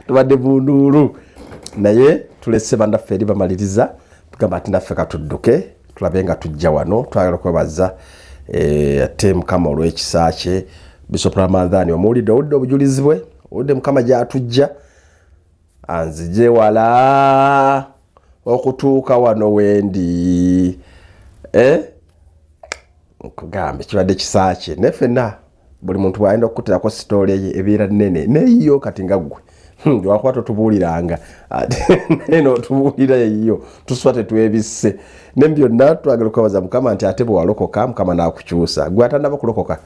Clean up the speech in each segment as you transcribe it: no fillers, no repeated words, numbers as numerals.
tubadde bundulu naye tulese bandaffe eri bamaliriza tugamba ati naffe katudduke tulabe nga tujja wano twagala kwebaza ate mukama olw'ekisa kye Bishop Ramadhani omuwulidde owudde obujulizi bwe owudde mukama gy'atujja anzije wala okutuuka wano wendi nkugambe kibadde kisa kye ne ffenna buli muntu bw'ayenda okukuterako sitooli ye ebeera nnene neyo kati nga ggwe wakuba totubuuliranga naye n'otubuulira eyo tuswa tetwebisse ne byonna twagala okwebaza mukama nti ate bwe walokoka mukama n'akukyusa gwe atannaba kulokoka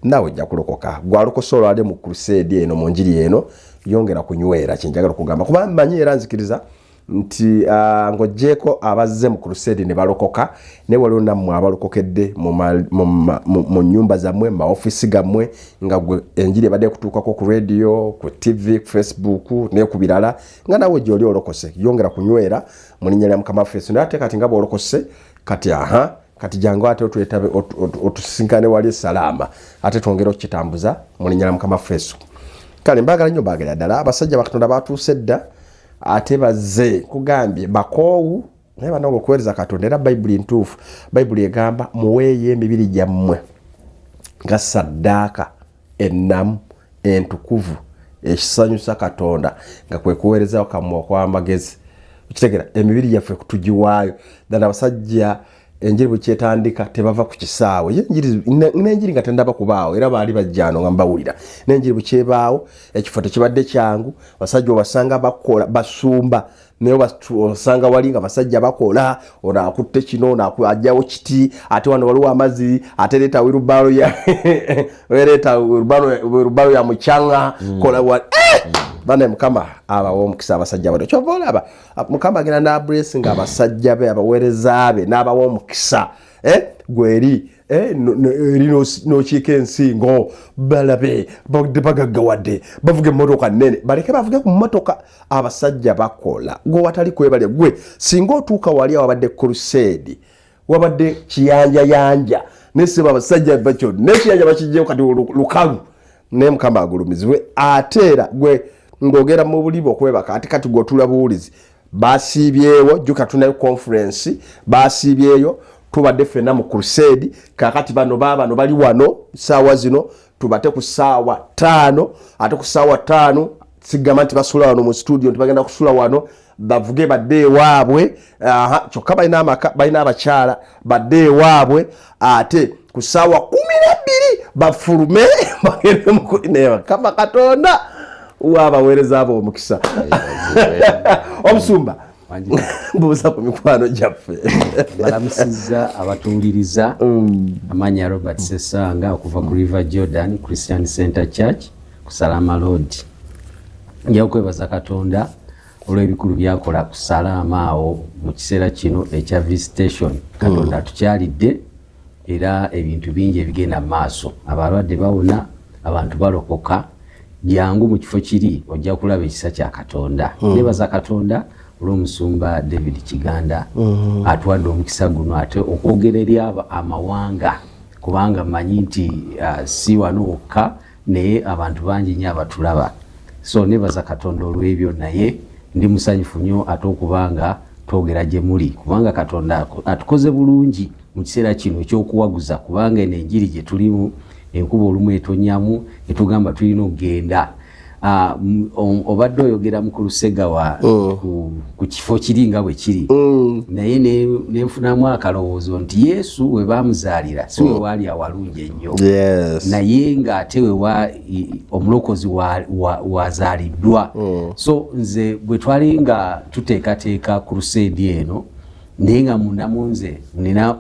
naawe ojja kulokoka gwalokose olwali mu crusade eno mu njiri eno yongera kunywera kyenjagala okugamba kuba mmanyi era nzikiriza nti ng'oggyeko abazze mu crusade ne balokoka naye waliwo nammwe abalokokedde mu nnyumba zammwe mu maofisi gammwe nga gwe enjiri ebadde kutuukako ku radio ku tv ku facebook ne ku birala nga naawe gy'oli olokose yongera kunywera mu linnya lya mukama waffe naye ate kati nga bw'olokose kati kati jangu ate otwetabe otusinkane wali salama ate twongere okukitambuza mu linnya lya mukama waffe kale mbagala nnyo baagala ddala abasajja bakatonda batuuse dda ate bazze kugambye bakoowu naye banange okuweereza katonda era bayibuli ntuufu bayibuli egamba muweeyo emibiri gyammwe nga ssaddaaka ennamu entukuvu ekisanyusa katonda nga kwe kuweerezawo kammwe okw'amagezi okitegera emibiri gyaffe tugiwaayo ddala abasajja enjiri bwe kyetandika tebava ku kisaawe n'enjiri nga tendaba kubaawo era baali bajjano nga mbawulira n'enjiri bwe kyebaawo ekifo tekibadde kyangu basajja obasanga bakola basumba naye osanga wali nga basajja bakola ono akutte kino ajjawo kiti ate wano waliwo amazzi ate leeta wirubalo ya mukyanga kola bane mukama abawo omukisa abasajja bano kyova olaba mukama agenda n'ablessing abasajja be abaweereza be n'abawo omukisa gweri nokiika ensingo balabe bagaggawadde bavuga emmotoka nnene baleke bavuge ku mmotoka abasajja bakola gwe watali kwebale gwe singa otuuka wali awabadde crusade wabadde kiyanja neseba abasajja bakyo nekiyanja bakijjeo kati lukalu ne mukama agulumizibwe ateera gwe ngogera mu bulibo okwebaka ate kati gotula buwulizi basiibyewo jjuka tunayo conference basiibyeyo tubadde ffenna mu crusade kakati bano bali wano saawa zino tubate ku saawa 5 ate ku saawa 5 sigamba nti basula wano mu studio ntibagenda kusula wano bavuge badde ewaabwe kyokka balina abakyala badde ewaabwe ate ku saawa 12 bafulume bagende mukunewa kama katonda wabaweereza abo omukisa omusumba mbuuza ku mikwano gyaffe balamusiza abatuuliriza amanya Robert Sesanga okuva ku River Jordan Christian Center Church ku Salama Road nja okwebaza katonda olw'ebikulu byakola ku Salama awo mu kiseera kino ekya visitation katonda atukyalidde era ebintu bingi ebigenda maaso abalwadde bawona abantu balokoka jangu mu kifo kiri ojja kulaba ekisa kya katonda nebaza katonda olw'omusumba David Kiganda atwadde omukisa guno ate okwogera eri amawanga kubanga mmanyi nti si wano wokka naye abantu bangi nnyo abatulaba so nebaza katonda olw'ebyo naye ndi musanyufu nnyo ate okubanga twogera gye muli kubanga katonda atukoze bulungi mu kiseera kino ekyokuwaguza kubanga eno enjiri gye tulimu enkuba olumu etonyamu etugamba tulina okugenda obadde oyogera mu Kulusega ku kifo kiri nga bwe kiri naye nenfunamu akalowoozo nti Yesu we bamuzaalira si we waali awalungi ennyo naye ng'ate omulokozi wazaaliddwa so nze bwe twali nga tuteekateeka Crusade eno naye nga mundamu nze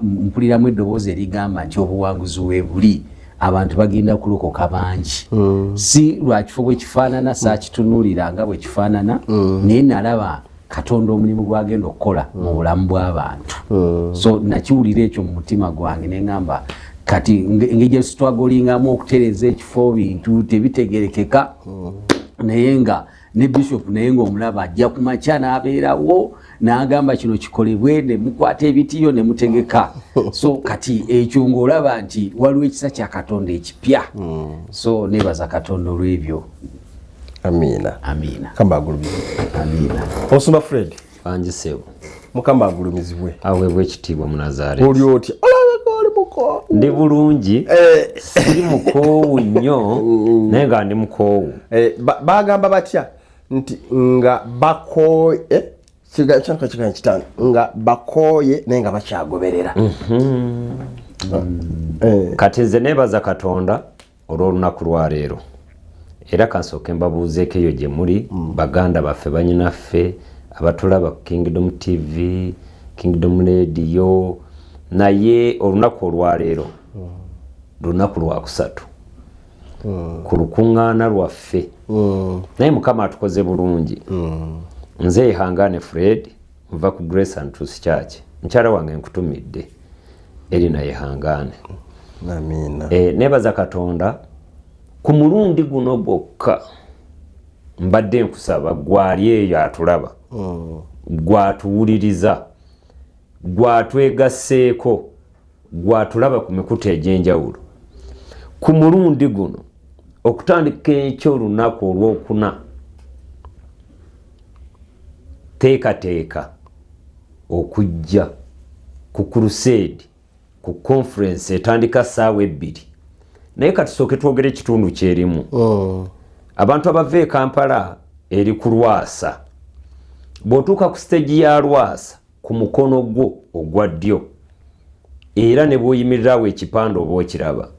mpuliramu eddoboozi erigamba nti obuwanguzi weebuli abantu bagenda kulokoka bangi si lwakifo bwe kifaanana saakitunuulira nga bwe kifaanana naye nalaba katonda omulimu gwagenda okukola mu bulamu bw'abantu so nakiwulira ekyo mu mutima gwange neŋŋamba kati engeri gye sitwagolingamu okutereeza ekifo bintu tebitegerekeka naye nga ne bishop naye ng'omulaba ajja ku makya n'abeerawo n'agamba kino kikolebwe ne mukwata ebitiyo ne mutegeka so kati ekyo ng'olaba nti waliwo ekisa kya katonda ekipya so nebaza katonda olw'ebyo amina amina kamba agulumizibwe amina Osumba Fred banjisebo mukama agulumizibwe aweebwa ekitiibwa mu Nazareeti oli oti olabeka oli muko ndi bulungi siri mukoowu nnyo naye nga ndi mukoowu bagamba batya nti nga bakooye kiga kitano nga bakooye naye nga bakyagoberera kati nze neebaza Katonda olw'olunaku lwa leero era kansooke mbabuuzeeko eyo gye muli baganda baffe banyinaffe abatulaba ku Kingdom TV Kingdom Radio naye olunaku olwaleero lunaku lwakusatu ku lukuŋŋaana lwaffe naye Mukama atukoze bulungi nze Ihangane Fred nva ku Grace and Truth Church mukyala wange nkutumidde Erina Ihangane amina nebaza Katonda ku mulundi guno gwokka mbadde nkusaba gwali eyo atulaba gwatuwuliriza gwatwegasseeko gwatulaba ku mikutu egy'enjawulo ku mulundi guno okutandika ekyolunaku olwokuna teekateeka okujja ku crusade ku conference etandika ssaawa 2 naye katusooke twogere ekitundu kyerimu abantu abava e Kampala eri ku Lwasa bw'otuuka ku stage ya Lwasa ku mukono gwo ogwa ddyo era ne bw'oyimirirawo ekipande oba okiraba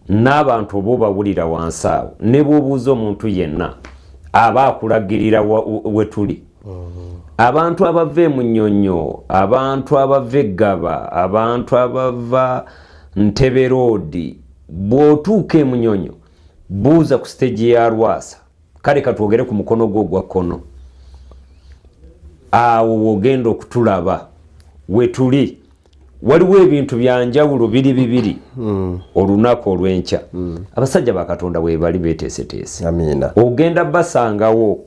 n'abantu oba obawulira wansi awo ne bw'obuuza omuntu yenna aba akulagirira we tuli abantu abava e Munyonyo abantu abava e Gaba abantu abava Ntebe Road bw'otuuka e Munyonyo buuza ku stage ya Lwasa kale katwogere ku mukono gwo ogwa kkono awo wogenda okutulaba we tuli waliwo ebintu byanjawulo bibiri olunaku olw'enkya abasajja ba Katonda we bali beteeseteese amina ogenda basangawo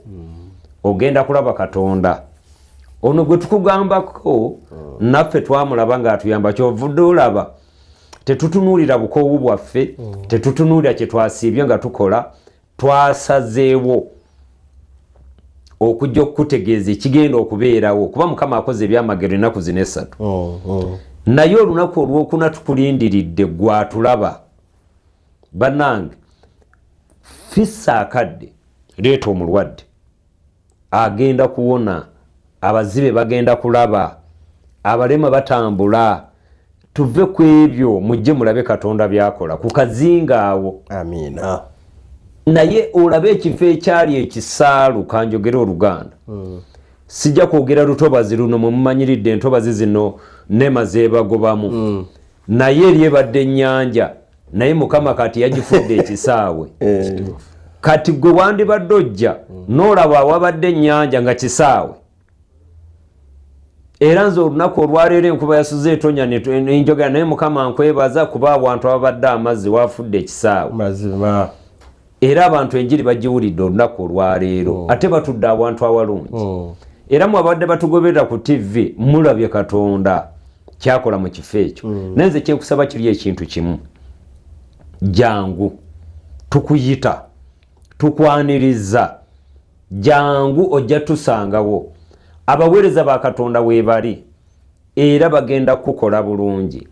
ogenda kulaba Katonda ono gwe tukugambako naffe twamulaba ng'atuyamba kyovudde olaba tetutunuulira bukoowu bwaffe tetutunuulira kye twasiibye nga tukola twasazeewo okujja okutegeeza ekigenda okubeerawo kuba Mukama akoze ebyamagero ennaku zino 3 naye olunaku olwokuna tukulindiridde gwatulaba bannange fissa akadde leeta omulwadde agenda kuwona abazibe bagenda kulaba abalema batambula tuve ku ebyo mujje mulabe Katonda byakola ku kazinga awo amina naye olabe ekifo ekyali ekisaalu kanjogera Oluganda sijja kwogera lutobazi luno mumumanyiridde entobazi zino nema zebagobamu naye eryebadde ennyanja naye Mukama kati yagifudde ekisaawe kati gwe wandibadde ojja n'olaba awabadde ennyanja nga kisaawe era nze olunaku olwaleero enkuba yasuze etonya nenjogera naye Mukama nkwebaza kuba abantu ababadde amazzi wafudde ekisaawe mazima era abantu enjiri bagiwulidde olunaku olwaleero ate batudde abantu awalungi era mwabadde batugoberera ku TV mulabye Katonda kyakola mu kifo ekyo nenze kyenkusaba kiri ekintu kimu jangu tukuyita tukwaniriza jangu ojja tusangawo abaweereza ba Katonda weebali era bagenda kukola bulungi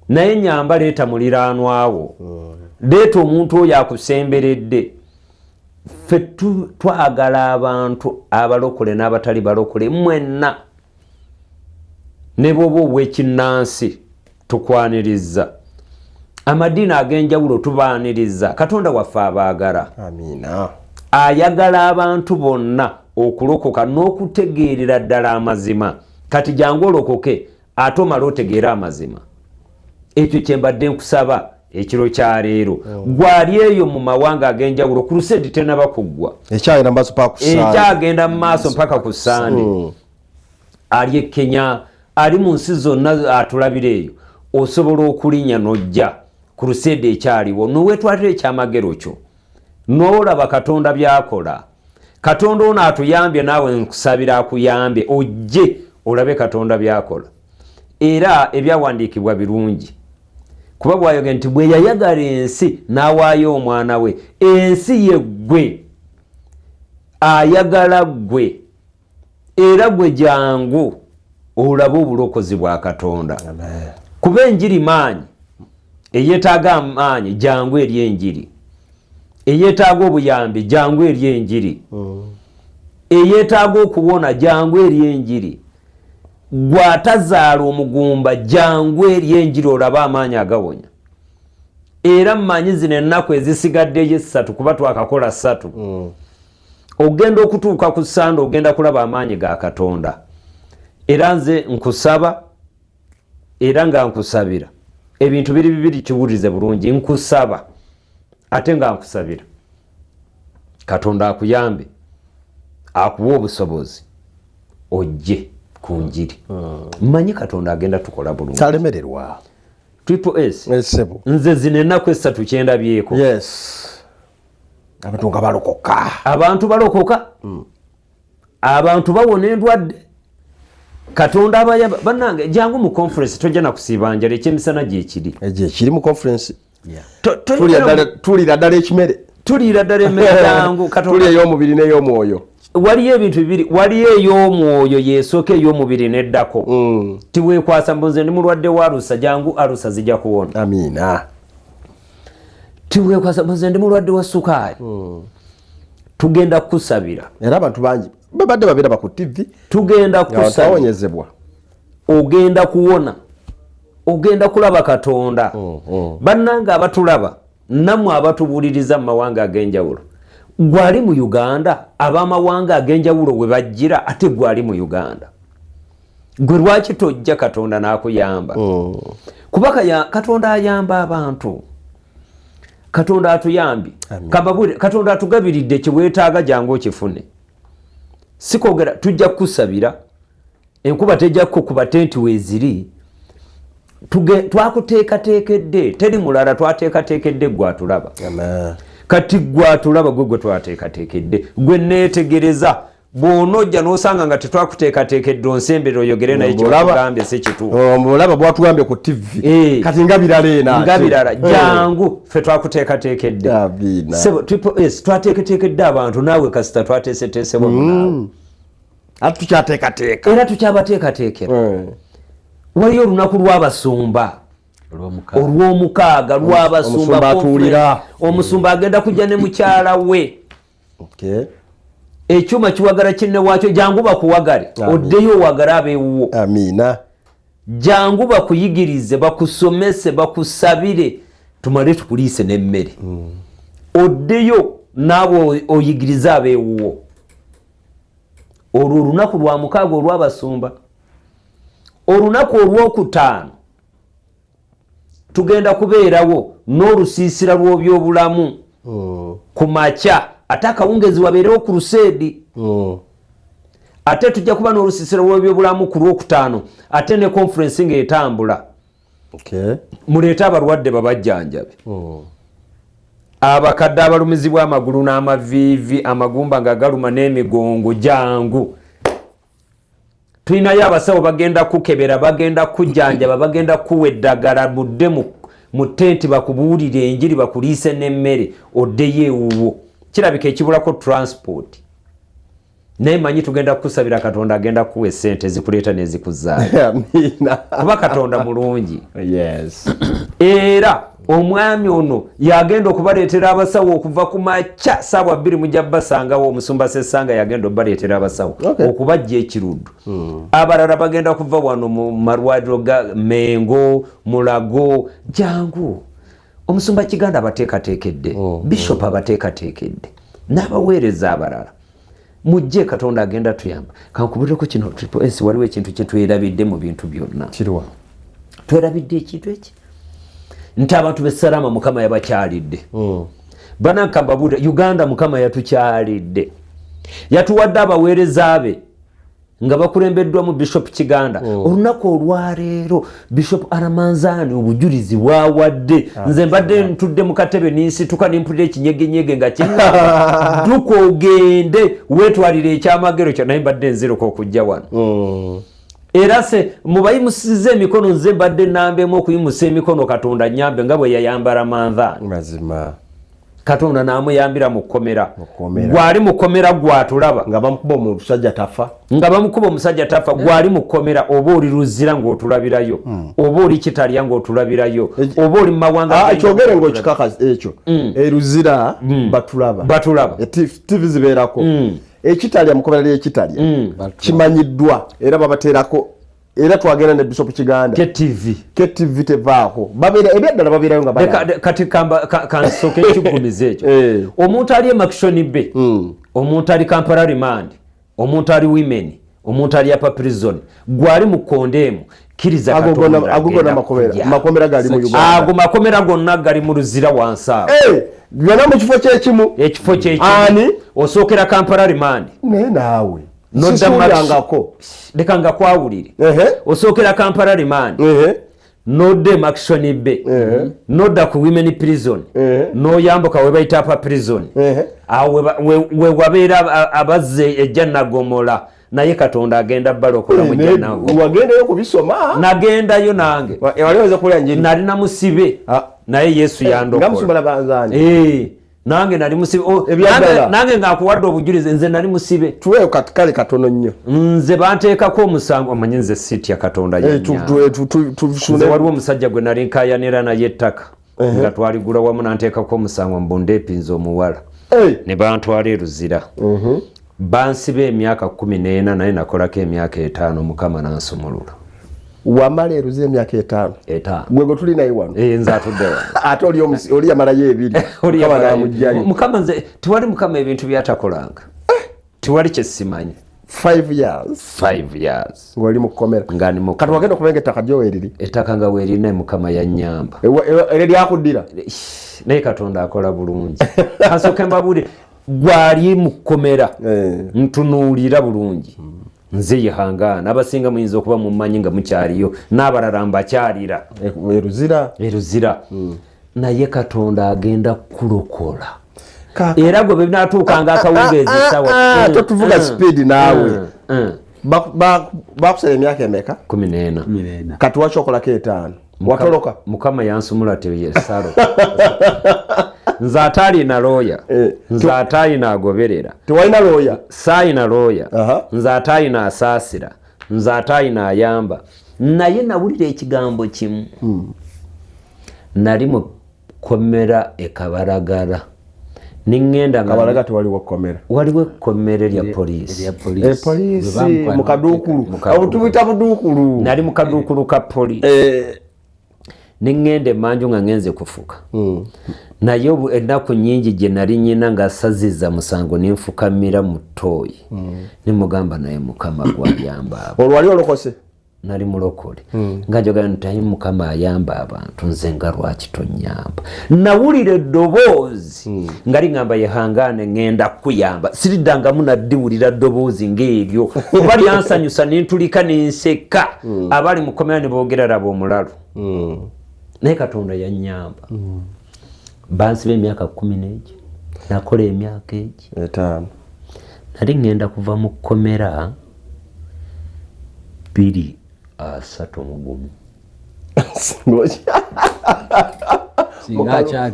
naye nyamba leeta muliraanwawo leeta omuntu oyo akusemberedde ffe twagala abantu abalokole n'abatali balokole mwenna ne bwoba obw'ekinnansi tukwaniriza amadiini ag'enjawulo tubaaniriza Katonda waffe abaagala amina ayagala abantu bonna okulokoka n'okutegeerera ddala amazima kati jangu olokoke ate omale otegeera amazima ekyo kye mbadde nkusaba ekiro kya leero gwali eyo mu mawanga ag'enjawulo crusade tenaba kuggwa ekyagenda maaso paka ku Sunday ekyagenda mu maaso mpaka ku Sunday ali e Kenya ali mu nsi zonna atulabira eyo osobola okulinnya n'ojja crusade ekyaliwo nowetwalira ekyamagero kyo n'olaba Katonda byakola Katonda ono atuyambye naawe nkusabira akuyambye ojje olabe Katonda byakola era ebyawandiikibwa birungi kuba bwayogera nti bwe yayagala ensi n'awaayo omwana we ensi ye ggwe ayagala gwe era gwe jangu olaba obulokozi bwa Katonda. Kuba enjiri maanyi, eyeetaaga amaanyi jangu eri enjiri, eyeetaaga obuyambi jangu eri enjiri, eyeetaaga okuwona jangu eri enjiri. Gwatazaala omugumba jangu eri enjiri olaba amaanyi agawonya. Era mmanyi zino ennaku ezisigaddeyo 3 kuba twakakola 3. Ogenda okutuuka ku Sande ogenda kulaba amaanyi ga Katonda. Era nze nkusaba era nga nkusabira. Ebintu biri bibiri kiwulirize bulungi, nkusaba ate nga nkusabira. Katonda akuyambe, akuwa obusobozi, ojje ku njiri. Mmanyi Katonda agenda tukola bulungi. Talemererwa. Triple S. Nze zino ennaku 3 kyendabyeko. Yes. Abantu nga balokoka. Abantu balokoka. Abantu bawona endwadde. Katonda abayamba. Bannange jangu mu conference tojja na kusiibanja ekyemisana gye kiri. Kiri mu conference. Tulira ddala ekimere. Tulira ddala emmere jangu. Tulira ey'omubiri n'ey'omwoyo. Waliyo ebintu bibiri, waliyo ey'omwoyo yeesooka ey'omubiri neddako. Tiweekwasa mbunze ndi mulwadde wa alusa, jangu alusa zijja kuwona. Amiina. Tiweekwasa mbunze ndi mulwadde wa sukaali. Tugenda kusabira. Era abantu bangi babadde babiraba ku TV. Tugenda kusabira. Ogenda kuwona. Ogenda kulaba Katonda. Bannanga abatulaba, nammwe abatubuuliriza mu mawanga ag'enjawulo. Gwali mu Uganda, ab'amawanga ag'enjawulo we bajjira ate gwali mu Uganda. Gwe lwaki tojja Katonda n'akuyamba? Kuba Katonda ayamba abantu. Katonda atuyambi. Katonda atugabiridde kiweetaaga jangu okifune. Sikogera tujja kusabira. Enkuba tejja kukuba tenti weeziri. Twakuteekateekedde. Teri mulala twateekateekedde gwatulaba. Kati gwatulaba gwe twateekateekedde. Gwe neetegereza. Bw'onojja n'osanga nga tetwakuteekateekedde onsembere oyogere naye kyotugambye si kituufu. Omulaba bwatugambye ku TV. Kati nga birala ena. Nga birala. Jangu ffe twakuteekateekedde. Sebo Triple S twateekateekedde abantu naawe kasita twateeseteesebwa munaawe. Ate tukyateekateeka. Era tukyabateekateekera. Waliyo olunaku lw'abasumba. Olw'omukaaga lw'abasumba. Omusumba agenda kujja ne mukyala we. Ekyuma kiwagala kinne waakyo jangu bakuwagale. Oddeyo owagala abeewuwo. Amiina. Jangu bakuyigirize, bakusomese, bakusabire, tumale tukuliise n'emmere. Oddeyo naawe oyigirize abeewuwo. Olwo olunaku lwa mukaaga olw'abasumba. Olunaku olw'okutaano tugenda kubeerawo n'olusiisira lw'ebyobulamu ku makya. Ate akawungezi wabeerewo ku Luseedi. Ate tujja kuba n'olusiisira lw'ebyobulamu ku Lwokutaano. Ate ne conference ng'etambula. Muleete abalwadde babajjanjabe. Abakadde abalumizibwa amagulu n'amaviivi, amagumba nga galuma n'emigongo jangu. Tulinayo abasawo bagenda kukebera, bagenda kujjanjaba, bagenda kuwa eddagala mudde mu tenti bakubuulire enjiri bakuliise n'emmere oddeyo ewuwo. Kirabika ekibulako transport. Naye manyi tugenda kusabira Katonda agenda kuwa essente zikuleeta n'ezikuzaala. Amiina. Kuba Katonda mulungi. Yes. Era omwami ono yagenda okubaleetera abasawo okuva ku makya ssaawa 2 mujja basangawo. Omusumba Ssesanga yagenda obaleetera abasawo okubajja ekiruddu. Abalala bagenda kuva wano mu malwaliro ga Mengo, Mulago, jangu. Omusumba Kiganda abateekateekedde. Bishop abateekateekedde. N'abaweereza abalala. Mujje Katonda agenda tuyamba. Kankubuleko kino Triple S waliwo ekintu kye twerabidde mu bintu byonna. Kirwa. Twerabidde ekintu eki. Nti abantu b'Essalama Mukama yabakyalidde. Bananka mbabuulira Uganda Mukama yatukyalidde. Yatuwadde abaweereza be nga bakulembeddwamu Bishop Kiganda. Olunaku olwaleero Bishop Aramanzani obujulizi bwawadde. Nze mbadde ntudde mu katebe ninsituka nimpulira ekinyegenyege nga kinga. Duka ogende weetwalire ekyamagero kyo naye mbadde nziruka okujja wano. Era se mubayimusize emikono nze mbadde nambemu okuyimusa emikono Katonda nyambe nga bwe yayamba Aramanzani. Mazima. Katonda namuyambira mu kkomera gwali mu kkomera gwatulaba nga bamukuba omusajja tafa gwali mu kkomera oba oli Luzira ng'otulabirayo oba oli Kitalya ng'otulabirayo oba oli mu mawanga kyogere ng'okikakaza ekyo Luzira batulaba TV zibeerako Kitalya mu kkomera ly'Ekitalya kimanyiddwa era babateerako era twagenda ne Bishop Kiganda KTV tevaako ebyaddala babeerayo nga kati kansoke ekigumiza ekyo omuntu ali Maction Bay omuntu ali Kampala Remand omuntu ali Women omuntu ali Upper Prison gwali mu kondemu kiriza Katonda agogona makomera gali mu Uganda ago makomera gonna gali mu Luzira wansi awo byonna mu kifo kyekimu ani osookera Kampala Remand naye naawe nodangako leka nga kwawulire osookera Kampala Remand nodde Maction Bay nodda ku Women Prison noyambuka we bayita Upper Prison awo we wabeera abazze ejja Nagomola naye Katonda agenda balokola mu jjanago wagendayo kubisoma nagendayo nange waliweza kulya njiri nali namusibe naye Yesu yandokola ngamusumala banzani nange nali musibe nange ng'akuwadde obujulizi nze nali musibe tuweyo katikale katono nnyo nze banteekako omusango omanyi nze siitya Katonda nze waliwo omusajja gwe nali nkayanira naye ettaka nga twaligula wamu nanteekako omusango mbunde epinza omuwala ne bantwala Luzira bansiba emyaka 14 naye nakolako emyaka 5 Mukama nansumulula wamala Luzira emyaka 5 gwe tuli naye wano nze atudde wano ate oli yamalayo ebiri Mukama nze tiwali Mukama ebintu byatakolanga tiwali kyesimanyi 5 years ng'oli mu kkomera kati wagenda okubenga ettaka gyo weeriri ettaka nga weerina Mukama yannyamba era lyakuddira naye Katonda akola bulungi kasooke mbabuulire gwali mu kkomera ntunuulira bulungi nze Yehangana abasinga muyinza okuba mumanyi nga mukyaliyo n'abalala mbakyalira Luzira naye Katonda agenda kulokola era gwe binaatuukanga akawungeezi sawa totuvuga speed naawe bakusala emyaka emeka 14 kati wakyokolako 5 watoloka Mukama yansumula teyesalo nze ataalina looya nze ataalina agoberera tewalina looya saayina looya nze ataalina asaasira nze ataalina ayamba naye nawulira ekigambo kimu nali mu kkomera Kabalagala ningenda Kabalagala tewaliwo kkomera waliwo ekkomera lya poliisi mu Kaduukulu tubita Buduukulu nali mu Kaduukulu ka poliisi ningenda emanju nga ngenze kufuka naye ennaku nyingi gye nali nyina ng'asazizza musango nenfukamira mu ttooyi nimugamba naye Mukama gwayamba olwo wali olokose nali mulokole nga njogera nti naye Mukama ayamba abantu nze nga lwaki tonnyamba nawulira eddoboozi nga liŋŋamba Yehangane ŋŋenda kuyamba siriddangamu naddiwulira ddoboozi ng'eryo kuba lyansanyusa nentulika nenseka abali mu kkomera ne boogera laba omulalu naye Katonda yannyamba bansiba emyaka 11 nakola emyaka egi 5 nali ŋŋenda kuva mu kkomera 2-3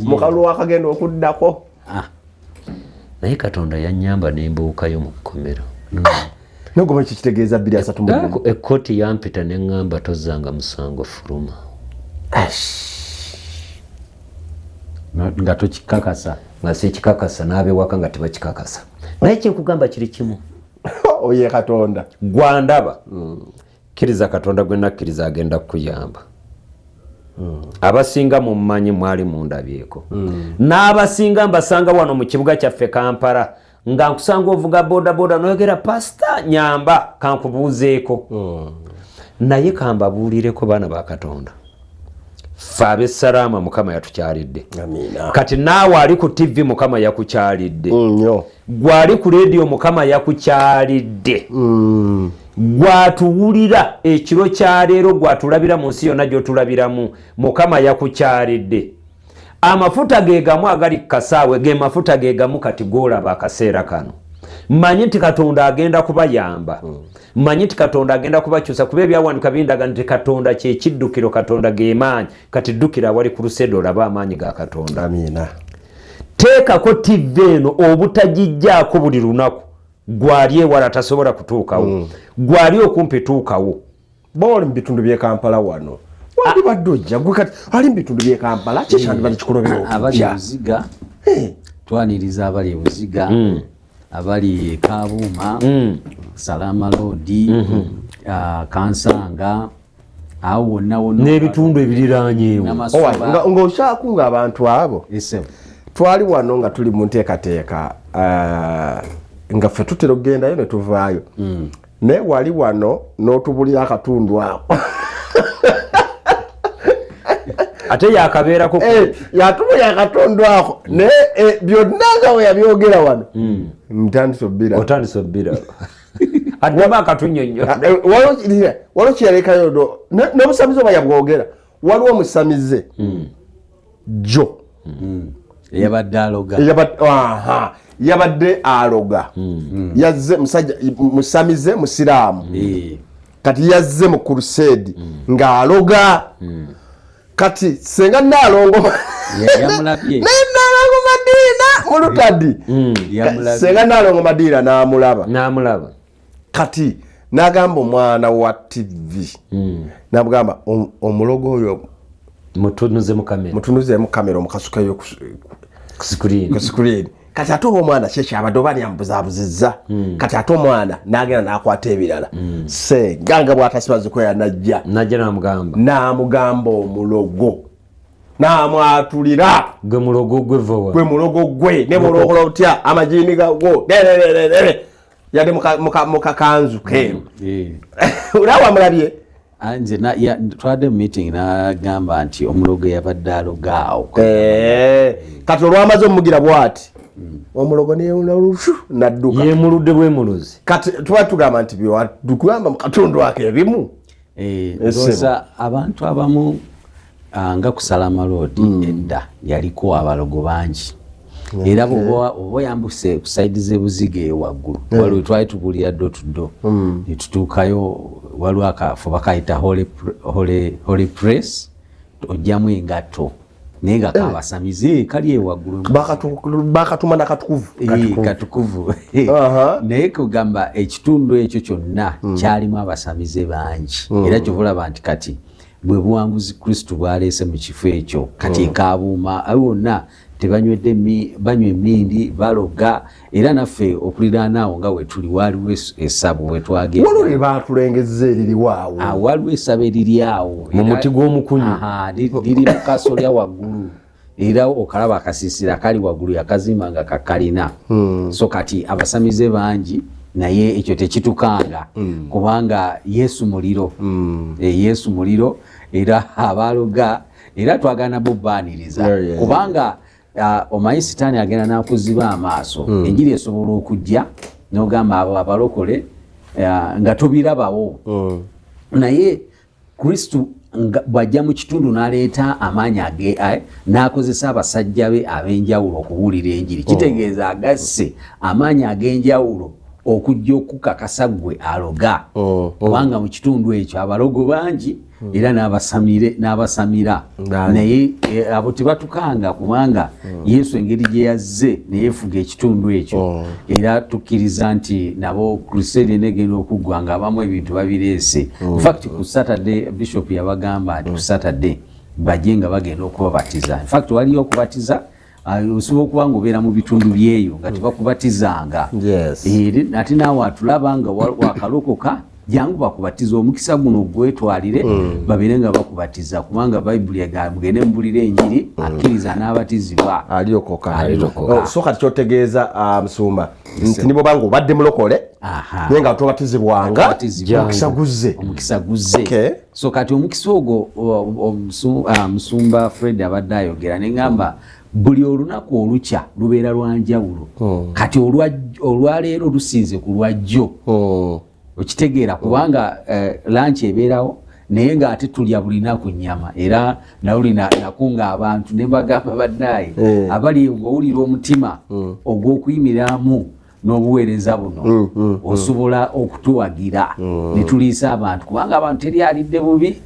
mukalu wakagenda okuddako naye Katonda yannyamba nembuukayo mu kkomera nogoma kikitegeeza 2-3 ekkooti yampita neŋŋamba tozzanga musango fuluma nga tokikakasa nga sikikakasa n'abewaka nga tebakikakasa naye kyenkugamba kiri kimu oye Katonda gwandaba kkiriza Katonda gwe nakkiriza agenda kukuyamba abasinga mummanyi mwali mundabyeko n'abasinga mbasanga wano mu kibuga kyaffe Kampala nga nkusanga ovuga bodaboda noyogera pasita nyamba kankubuuzeeko naye kambabuulireko baana ba Katonda ffe ab'Essalaama Mukama yatukyalidde kati naawe ali ku TV Mukama yakukyalidde gwali ku leediyo Mukama yakukyalidde gwatuwulira ekiro kya leero gwatulabira mu nsi yonna gy'otulabiramu Mukama yakukyalidde amafuta ge gamu agali ku kasaawe ge mafuta ge gamu kati gwolaba akaseera kano mmanyi nti Katonda agenda kubayamba mmanyi nti Katonda agenda kubakyusa kuba ebyawandiika bindaga nti Katonda kyekiddukiro Katonda ge maanyi kati ddukira wali ku lusedo olaba amaanyi ga Katonda teekako TV eno obutagijjaako buli lunaku gwali ewala tasobola kutuukawo gwali okumpi tuukawo boli mu bitundu by'e Kampala wano wali badde ojja gwe kati ali mu bitundu by'e Kampala kikyandi bali kikolobera abali e Buziga twaniriza abali e Buziga abali e Kabuuma Salama Road Kansanga awo wonna n'ebitundu ebiriraanyeewo ng'okyakunga abantu abo twali wano nga tuli mu nteekateeka nga ffe tutera okugendayo ne tuvaayo naye wali wano n'otubulira akatundu ako ate yakabeerako yatubulira akatundu ako naye byonna nga we yabyogera wano otandise obbira addaba akatunyonnyo waliwo kyeyalekayo n'obusamize oba yabwogera waliwo omusamize jo yabadde aloga yazze musajja musamize musiraamu kati yazze mu crusade ng'aloga kati senga nalongo Madiina mulutadi senga nalongo Madiina namulaba kati nagamba omwana wa TV nabugamba omulogo oyo mutunuze mu kamera omukasukayo ku screen kati ate omwana kyekyo abadde oba yambuzabuzizza kati ate omwana n'agenda n'akwata ebirala senga bw'atasibazikwera najja n'amugamba omulogo n'amwatulira gwe mulogo gwe ne bw'olwokola otya amajiini gago yadde mu kakanzu keeru olaba wamulabye anje twadde mu meeting n'agamba nti omulogo yabadde aloga awo kati olwamaze omugira bw'ati omulogo nadduka yemuludde bwemuluzi kati tuba tugamba nti tugamba mu katundu ako ebimu ndowooza abantu abamu nga ku Salama Road edda yaliko abalogo bangi era bw'oba oyambuse ku sayidi z'ebuziga eyo waggulu waliwo twali tugulira ddo tuddo ne tutuukayo waliwo akafo bakayita Holy Press ojjamu engatto naye nga kabasamize kali ewaggulu bakatuma nakatukuvu naye kugamba ekitundu ekyo kyonna kyalimu abasamize bangi era kyovulaba nti kati bwe buwanguzi Kristo bwaleese mu kifo ekyo kati ekabuuma wonna tebanywedde banywa emindi baloga era naffe okuliraanaawo nga wetuli waliwo essabo wetwagenda waliwo lye baatulengezza eririwaawo waliwo essabo eririawo mu muti gw'omukunyu liri mu kasolya waggulu era okalaba akasiisira kali waggulu yakazimba nga kakalina so kati abasamize bangi naye ekyo tekitukanga kubanga Yesu muliro Yesu muliro era abaloga era twagana bubbaaniriza kubanga omanyi sitaani agenda n'akuziba amaaso enjiri esobola okujja n'ogamba abo abalokole nga tobirabawo naye Kristo bw'ajja mu kitundu n'aleeta amaanyi n'akozesa abasajja be ab'enjawulo okubuulira enjiri kitegeeza agasse amaanyi ag'enjawulo okujja okukakasa gwe aloga kubanga mu kitundu ekyo abalogo bangi era n'abasamira naye abo tebatukanga kubanga Yesu engeri gye yazze neyefuga ekitundu ekyo era tukkiriza nti nabo crusade negenda okuggwa nga abamu ebintu babireese infact ku Saturday Bishop yabagamba nti ku Saturday bajje nga bagenda okubabatiza infact waliyo okubatiza osobola okuba nga obeera mu bitundu byeyo nga tebakubatizanga ate naawe atulaba nga wakalokoka jangu bakubatiza omukisa guno gwetwalire babeere nga bakubatiza kubanga bayibuli mugende mubulira enjiri akkiriza n'abatizibwa aliokoka so kati kyotegeeza Musumba nti nibo banga obadde mulokole naye nga tobatizibwanga omukisa guzze so kati omukisa ogwo Musumba Fred abadde ayogera neŋŋamba buli olunaku olukya lubeera lwanjawulo kati olwaleero lusinze ku lwajjo okitegeera kubanga lanchi ebeerawo naye nga ate tulya buli naku nnyama era nawuli nakunga abantu ne bagamba bannaaye abali ng'owulira omutima ogw'okuyimiramu n'obuweereza buno osobola okutuwagira ne tuliisa abantu kubanga abantu teri alidde bubi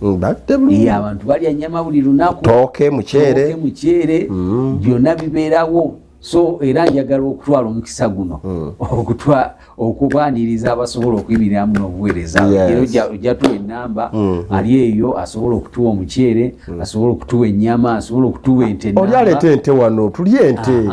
abantu balya nnyama buli lunaku tooke muceere byonna bibeerawo so era njagala okutwala omukisa guno okubwaniriza abasobola okuyimiramu n'obuweereza ojja tuwa enamba ali eyo asobola okutuwa omuceere asobola okutuwa ennyama asobola okutuwa ente oli aleeta ente wano tulye ente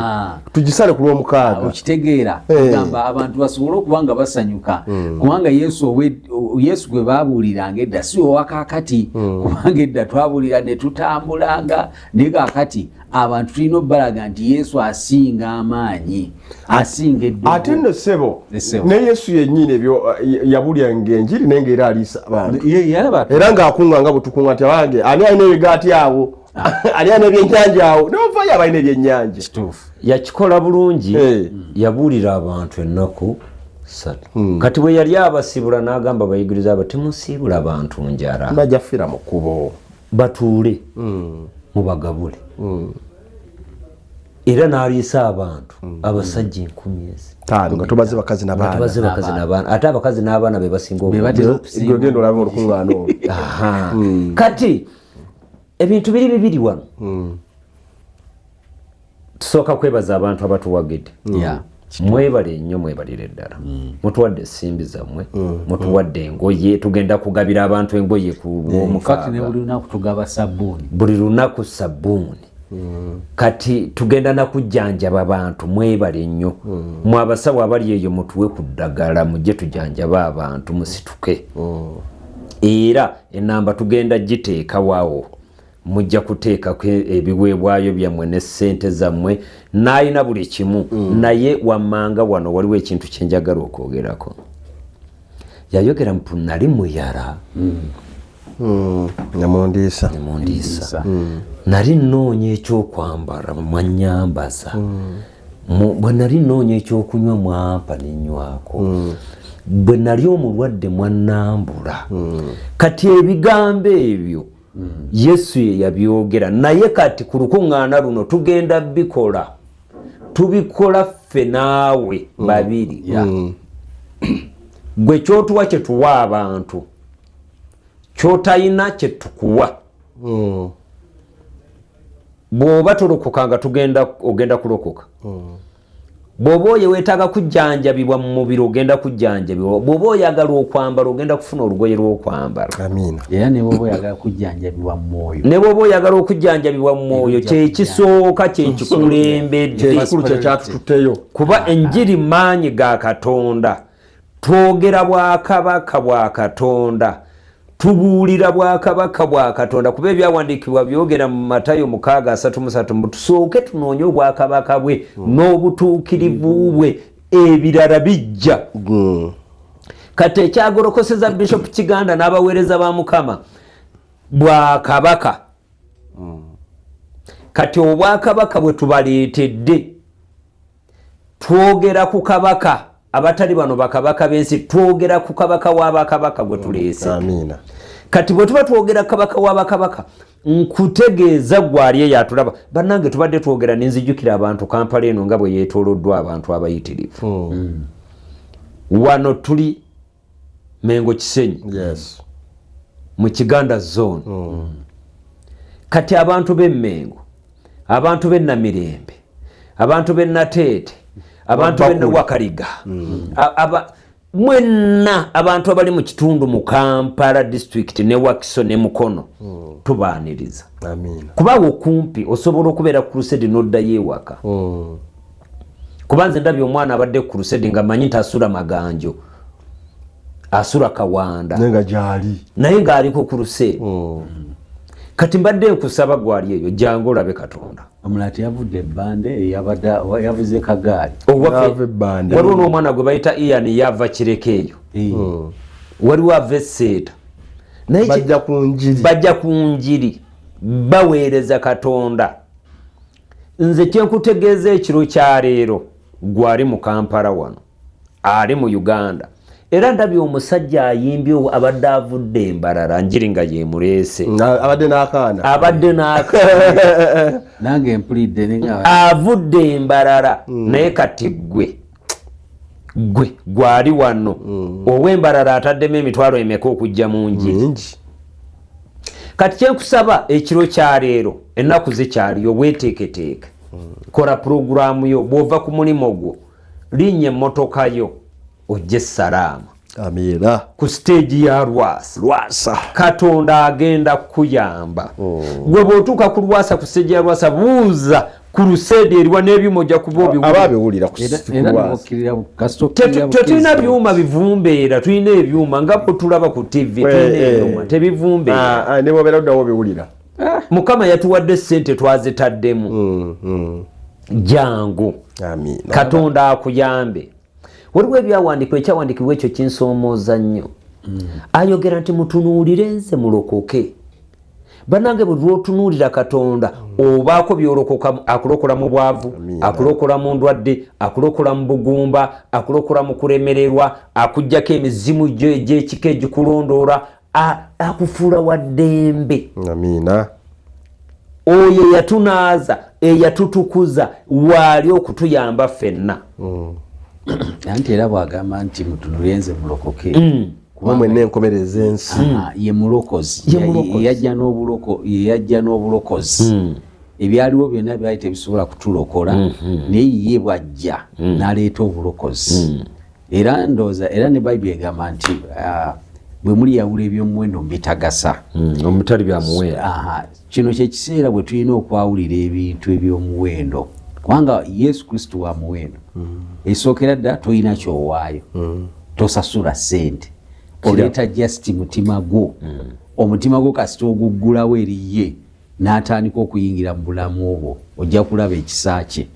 tugisale ku lw'omukaaga okitegeera ogamba abantu basobole okuba nga basanyuka kubanga yesu gwe baabuuliranga edda si owakaakati kubanga edda twabuulira ne tutambulanga naye kaakati abantu tulina obbalaga nti yesu asinga amaanyi asinga eddogo ate nno ssebo ne yesu yennyini ebyo yabulyanga enjiri naye ngaera aliisa abantu era ng'akuŋŋanga bwe tukuŋŋa nti abange ani alina ebigaati awo ani alina ebyennyanja awo nebafayo abalina ebyennyanja yakikola bulungi yabuulira abantu ennaku 3 kati bwe yali abasibula n'agamba bayigiriza abo temusiibula abantu njala bajja ffira mu kkubo batuule mubagabule era n'aliisa abantu abasajja 10,000 nga tubaze bakazi n'abaana ate abakazi n'abaana be basinga ogenda olaba olukuŋŋaana olwo kati ebintu bibiri wano tusooka kwebaza abantu abatuwagidde mwebale nnyo mwebalire ddala mutuwadde essimbi zammwe mutuwadde engoye tugenda kugabira abantu engoye ku lw'omukaaga buli lunaku sabbuuni kati tugenda nakujjanjaba abantu mwebale nnyo mwabasawo abali eyo mutuwe ku ddagala mujje tujjanjaba abantu musituke era enamba tugenda giteekawaawo mujja kuteekako ebiweebwayo byammwe ne ssente zammwe n'alina buli kimu naye wammanga wano waliwo ekintu kyenjagala okwogerako yayogera mpu nali muyala nemundiisa nali nnoonya ekyokwambala mwanyambaza bwe nali nnoonya ekyokunywa mwampa nenywako bwe nali omulwadde mwannambula kati ebigambo ebyo yesu ye yabyogera naye kati ku lukuŋŋaana luno tugenda bikola tubikola ffe naawe babiri gwe kyotuwa kyetuwa abantu kyotayina kyetukuwa bw'oba tolokoka nga ogenda kulokoka bw'oba oye weetaaga kujjanjabibwa mu mubiri ogenda kujjanjabibwa bw'oba oyagala okwambala ogenda kufuna olugoye lw'okwambala era ne bw'oba oyagala kujjanjabibwa mu mwoyo ne bw'oba oyagala okujjanjabibwa mu mwoyo kyekisooka kyekikulembedde kuba enjiri maanyi ga Katonda twogera bwakabaka bwa Katonda tubuulira bwakabaka bwa Katonda kuba ebyawandiikibwa byogera mu Matayo 6:33 tusooke tunoonye obwakabaka bwe n'obutuukirivu bwe ebirala bijja kati ekyagolokoseza Bishop Kiganda n'abaweereza ba Mukama bwakabaka kati obwakabaka bwe tubaleetedde twogera ku kabaka abatali bano bakabaka b'ensi twogera ku kabaka w'abakabaka gwe tuleese kati bwe tuba twogera kabaka w'abakabaka nkutegeeza gwali eyo atulaba bannange tubadde twogera nenzijukira abantu Kampala eno nga bwe yeetooloddwa abantu abayitirivu wano tuli Mengo Kisenyi mu Kiganda zone kati abantu b'e Mengo abantu b'e Namirembe abantu b'e Nateete abantu b'e Wakaliga mwenna abantu abali mu kitundu mu Kampala district ne Wakiso ne Mukono tubaaniriza kubawo kumpi osobola okubeera ku Crusade n'oddayo ewaka kuba nze ndabye omwana abadde ku Crusade nga manyi ntasula Maganjo asula Kawanda naye ng'aliko ku Crusade kati mbadde nkusaba gwali eyo jangu olabe Katonda omulati yavudde ebbande yavuze kagaali waliwo n'omwana gwe bayita Ian yava Kireke eyo waliwo ava Esseeta bajja ku njiri baweereza Katonda nze kyenkutegeeza ekiro kya leero gwali mu Kampala wano ali mu Uganda era ndabye omusajja ayimbye abadde avudde Embarara njiri nga yemuleese abadde n'akaana nange mpulidde nenga avudde Embarara naye kati gwe gwali wano ow'Embarara ataddemu emitwalo emeka okujja mu njiri kati kyenkusaba ekiro kya leero ennaku zikyaliyo weeteeketeeke kola programu yo bwova ku mulimo gwo linnya emmotoka yo ojje salaama amina ku stage ya Lwasa Katonda agenda kuyamba gwe bwotuuka ku Lwasa ku stage ya Lwasa buuza ku lusede eriwa n'ebyuma ojja kuba ababiwulira tetulina byuma bivumbeera tulina ebyuma nga bwe tulaba ku TV tulina ebyuma tebivumbeera ne bobeera oddawo biwulira Mukama yatuwadde ssente twazitaddemu jangu amina Katonda akuyambe waliwo ebyawandiikibwa ekyawandiikibwa ekyo kinsoomooza nnyo ayogera nti mutunuulire nze mulokoke banange bwe lwotunuulira Katonda obaako byolokoka akulokola mu bwavu akulokola mu ndwadde akulokola mu bugumba akulokola mu kulemererwa akuggyako emizimu gy'ekika egikulondoora akufuula wa ddembe amina oyo eyatunaaza eyatutukuza waali okutuyamba ffenna anti era bwagamba nti mutunulire nze mulokoke mwenna enkomereza ensi ye mulokozi yeyajja n'obulokozi ebyaliwo byonna byali tebisobola kutulokola naye ye bwajja n'aleeta obulokozi era ndooza era ne bayibuli egamba nti bwe muliyawula ebyomuwendo mbitagasa omutali byamuwendo kino kyekiseera bwe tulina okwawulira ebintu ebyomuwendo kubanga Yesu Kristo wa muwendo esookera dda tolina kyowaayo tosasula ssente oleeta just mutima gwo omutima gwo kasita oguggulawo eri ye n'atandika okuyingira mu bulamu obwo ojja kulaba ekisa kye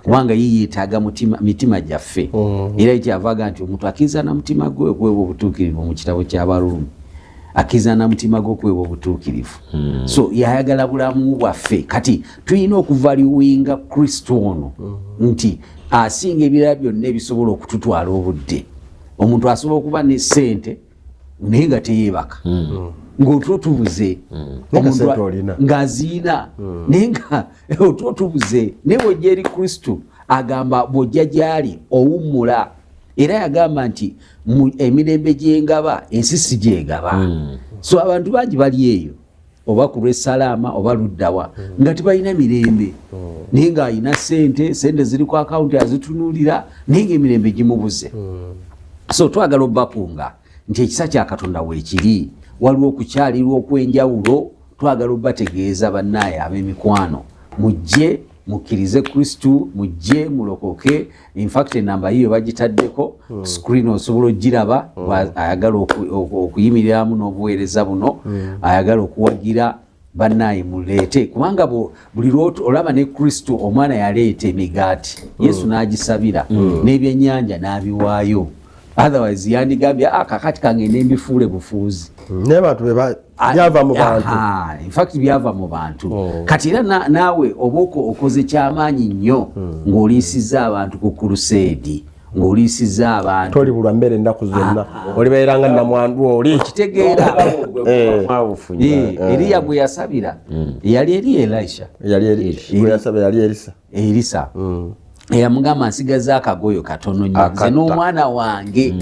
kubanga ye yeetaaga mitima gyaffe era ekyavaga nti omuntu akkiriza na mutima gwe okwewa obutuukirivu mu kitabo ky'Abaruumi akkiriza na mutima gwe okwewa obutuukirivu so yayagala bulamu bwaffe kati tulina okuvaliwinga Kristo ono nti asinga ebirala byonna ebisobola okututwala obudde omuntu asobola okuba ne ssente naye nga teyeebaka ng'otutubuze ng'aziina naye nga otutubuze naye bw'ojja eri Kristo agamba bw'ojja gy'ali owummula era yagamba nti emirembe gy'engaba ensi si gy'egaba so abantu bangi bali eyo oba ku lw'essalaama oba luddawa nga tebalina mirembe naye ng'alina ssente ziri ku akawunti azitunuulira naye ng'emirembe gimubuze so twagala obbakunga nti ekisa kya Katonda weekiri waliwo okukyalirwa okw'enjawulo twagala obbategeeza bannaaye ab'emikwano mujje mukkirize Kristu mujje mulokoke infact enamba yiyo bagitaddeko screen osobola ogiraba ayagala okuyimiriramu n'obuweereza buno ayagala okuwagira bannaaye muleete kubanga buli lwoto olaba ne Kristo omwana yaleeta emigaati Yesu n'agisabira n'ebyennyanja n'abiwaayo otherwise yandigambye kakati kange nembifuule bufuuzi n'abantu byava mu bantu in fact byava mu bantu kati era naawe oba okoze kyamaanyi nnyo ng'oliisiza abantu ku crusade ng'oliisiza abantu toli bulwa mmere ennaku zonna olibeeranga namwandu oli kitegeera Eriya gwe yasabira yali eri Elisha yali Elisa eyamugamba nsigaza akagoyo katono nnyo nze n'omwana wange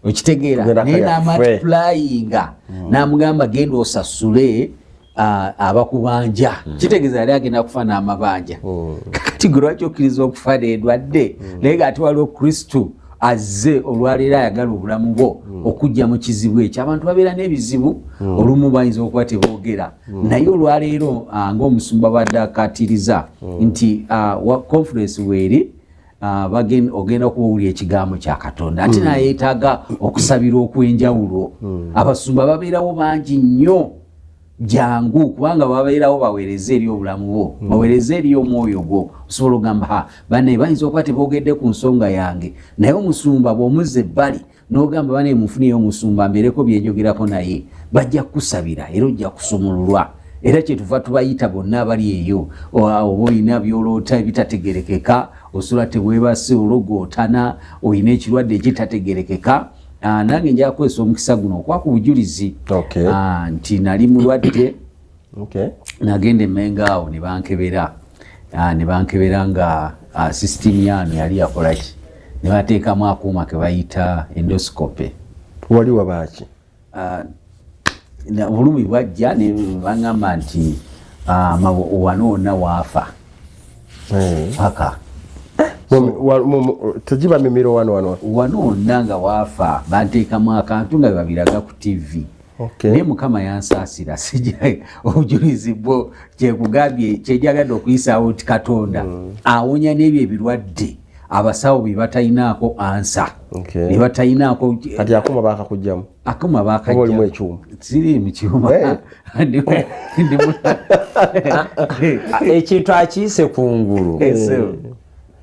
okitegeera naye n'amatuplayinga n'amugamba genda osasule abakubanja kitegeeza yali agenda kufa n'amabanja kati gwe lwaki okkiriza okufa n'endwadde naye nga ate waliwo Kristo azze olwaleero ayagala obulamu bwo okujja mu kizibu ekyo abantu babeera n'ebizibu olumu bayinza okuba teboogera naye olwaleero ng'omusumba badde akatiriza nti conference weeri ogenda okuwulira ekigambo kya Katonda ate nayeetaaga okusabira okw'enjawulo abasumba babeerawo bangi nnyo jangu kubanga babeerawo baweereze eri obulamu bwo baweereze eri omwoyo gwo osobola ogamba banne bayinza okuba teboogedde ku nsonga yange naye omusumba bw'omuzza ebbali n'ogamba banne munfuniyo omusumba mbeereko byenjogerako naye bajja kukusabira era ojja kusumululwa era kyetuva tubayita bonna abali eyo oba olina byoloota ebitategerekeka osula tebwebase ologootana olina ekirwadde ekitategerekeka nange nja kukwesa omukisa guno okwa ku bujulizi nti nali mulwadde nagenda emenga awo ne bankebera nga system yano yali yakolaki ne bateekamu akuuma ke bayita endoscope wali wabaaki obulumi bwajja ne baŋŋamba nti wano wonna waafa paka tegiba mimiro wano nanga wafa banteekamu akantu nga babiraga ku TV. Naye Mukama yansaasira sijja obujulizi bwo kyekugambye kyejagadde okuyisaawo nti Katonda awonya n'ebyo ebirwadde abasawo bye batalinaako ansa bye batalinaako kati akuma bakakugjamu akuma bakajjamu ekyuma siri mu kyuma ekintu akiyise kungulu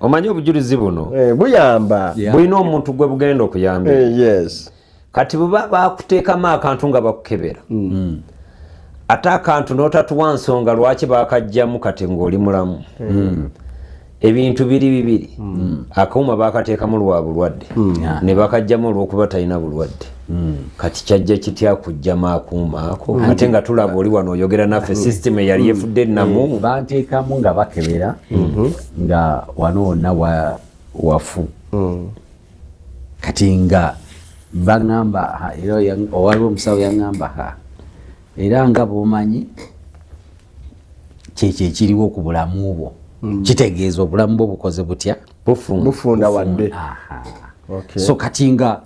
omanyi obujulizi buno buyamba bulina omuntu gwe bugenda okuyamba kati buba bakuteekamu akantu nga bakukebera ate akantu n'otatuwa nsonga lwaki bakajjamu kati ng'oli mulamu ebintu bibiri akawuma bakateekamu lwa bulwadde ne bakajjamu olw'okuba talina bulwadde kati kyajja kitya kujjamu akuuma ako ate nga tulaba oli wano oyogera naffe system eyali efudde namu banteekamu nga bakebera nga wano wonna wafu kati nga baŋŋamba owaliwo omusawo yaŋŋamba era nga bw'omanyi kyekyo ekiriwo ku bulamu bwo kitegeeza obulamu bwo bukoze butya bufunda wadde so kati nga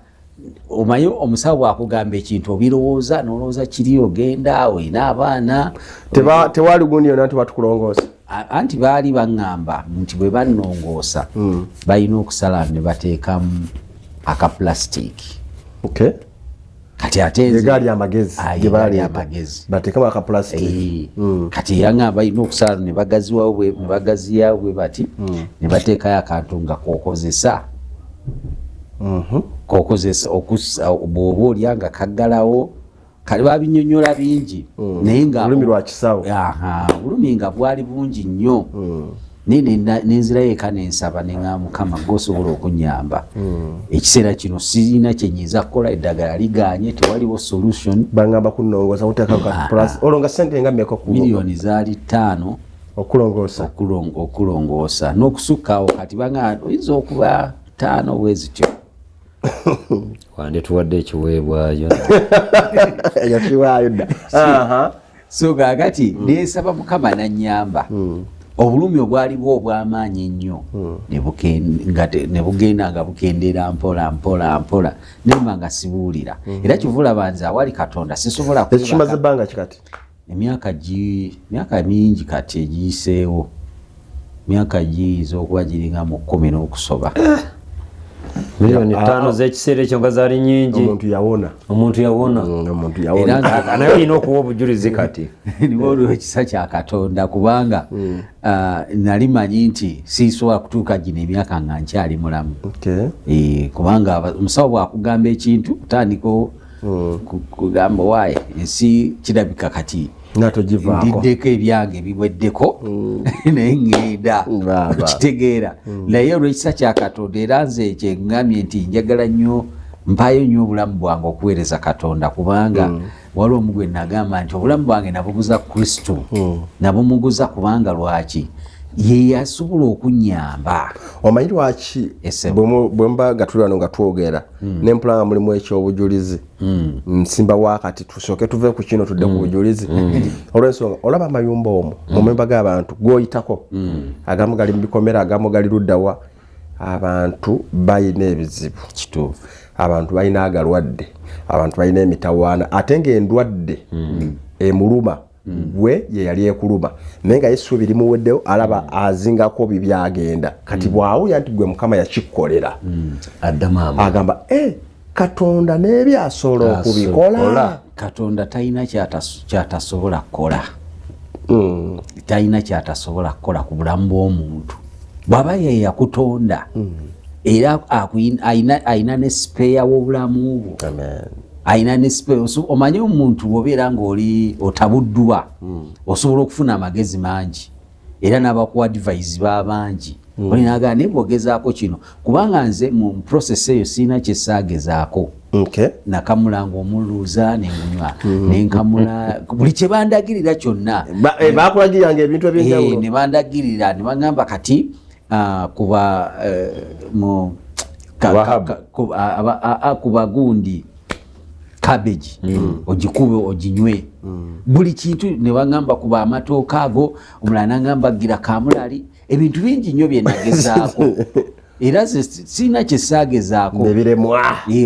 omanyi omusawo bwakugamba ekintu obirowooza nolowooza kiri ogenda olina abaana tewali gundi yonna nti batukulongoosa anti baali baŋŋamba nti bwe bannongoosa balina okusala ne bateekamu akapulastiki kati ate egaali amagezi bateekamu akapulastiki kati yaŋŋamba balina okusala ne bagaziyawo bwe bati ne bateekayo akantu nga kokozesa bw'oba olya nga kaggalawo kale babinyonyola bingi naye nga bulumi lwa kisawo bulumi nga bwali bungi nnyo nenzirayo eka nensaba neŋŋamba Mukama gosobola okunyamba ekiseera kino sirina kyenyiza kukola eddagala liganye tewaliwo solution baŋŋamba kunongoza olonga sente nga mmeka miliyoni zaali 5 okulongoosa n'okusukkawo kati baŋŋamba oyinza okuba 5 bwezityo wande tuwadde ekiweebwayo yakiwaayo dda so gaagati neesaba Mukama nanyamba obulumi obwaliwo obw'amaanyi ennyo ne bugenda nga bukendeera mpola nemba nga sibuulira era kivula banze awali Katonda sisobola kimaze ebbanga kikati emyaka mingi kati egiyiseewo myaka giyinza okuba giringa mu 10 n'okusoba miliyoni 5 z'ekiseera ekyo nga zaali nyingi omuntu yawona naye olina okuwa obujulizi kati niwo olwo ekisa kya Katonda kubanga nali manyi nti siisobola kutuuka gino emyaka nga nkyali mulamu kubanga omusawo bwakugamba ekintu kutandika kugamba waaye ensi kirabika kati ndiddeko ebyange biweddeko naye ŋŋenda okitegeera naye olw'ekisa kya Katonda era nze kyeŋŋambye nti njagala nnyo mpaayo nnyo obulamu bwange okuweereza Katonda kubanga waliwo omu gwe nagamba nti obulamu bwange nabuguza Kristo nabumuguza kubanga lwaki ye yasobola okunnyamba omanyi lwaki bwe mba nga tuli wano nga twogera nempula nga mulimu ekyobujulizi nsimba wakati tusooke tuve ku kino tudde ku bujulizi olw'ensonga olaba amayumba omwo mu memba g'abantu g'oyitako agamu gali mu bikomera agamu gali luddawa abantu balina ebizibu kituufu abantu balina agalwadde abantu balina emitawaana ate ng'endwadde emuluma gwe ye yali ekuluma naye nga Yesu birimuweddewo alaba azingako bibyagenda kati bwawuya nti gwe Mukama yakikkolera agamba Katonda n'ebyasobola okubikola Katonda talina kyatasobola kukola talina kyatasobola kukola ku bulamu bw'omuntu bw'aba ye yakutonda era ayina ne spare w'obulamu bwo ayina ne spare omanye omuntu bw'obeera ng'oli otabuddwa osobola okufuna amagezi mangi era n'abakuwa advice b'abangi olinaga naye bw'ogezaako kino kubanga nze mu process eyo sirina kyesaagezaako nakamulanga omuluuza nengunywa nenkamula buli kye bandagirira kyonna bakulagiranga ebintu eby'enjawulo ne bandagirira ne baŋŋamba kati kuba kuba gundi cabbage ogikube oginywe buli kintu ne baŋŋamba kuba amatooka ago omulala n'aŋŋamba gira kamulali ebintu bingi nnyo bye nagezaako era sirina kyesaagezaako nebiremwa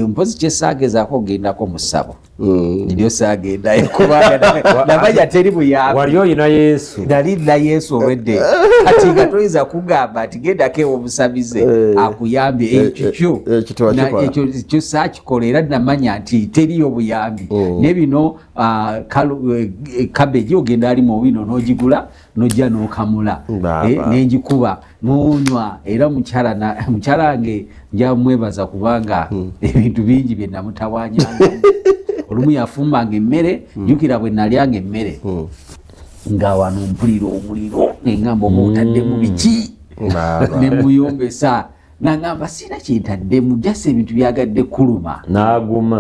mpozi kyesaagezaako ogendako mu ssabo niryo saagendayo kubanga nabanya teri buyambi wali oyina Yesu nali nina Yesu obwedde kati nga toyinza kugamba nti gendako ewo omusabize akuyambye ekyo saakikola era namanya nti teriyo buyambi nebino kabeji ogenda ali mu bino n'ogigula n'ojja n'okamula n'engikuba n'onywa era mukyala wange nja mwebaza kubanga ebintu bingi bye namutawanyanga olumu yafumbanga emmere jjukira bwe nalyanga emmere nga wano mpulira omuliro neŋŋamba oba otaddemu biki nemuyombesa nangamba sina kyentaddemu jasa ebintu byagadde kuluma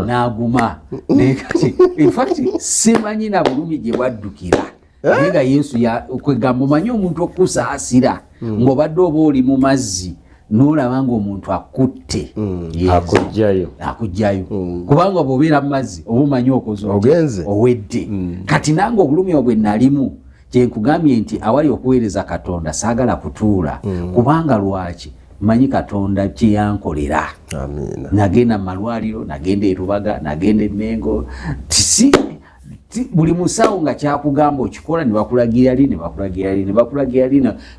n'aguma nekati infact simanyi na bulumi gye bwaddukira naye nga Yesu kwegamba omanyi omuntu okusaasira ng'obadde oba oli mu mazzi n'olaba ng'omuntu akutte akugjayo kubanga bw'obeera mu mazzi oba omanyi ogenze owedde kati nange obulumi obwe nalimu kyenkugambye nti awali okuweereza Katonda saagala kutuula kubanga lwaki manyi Katonda kye yankolera nagenda mu malwaliro nagenda e Rubaga nagenda e Mengo buli musawo nga kyakugamba okikola nebakulagira lini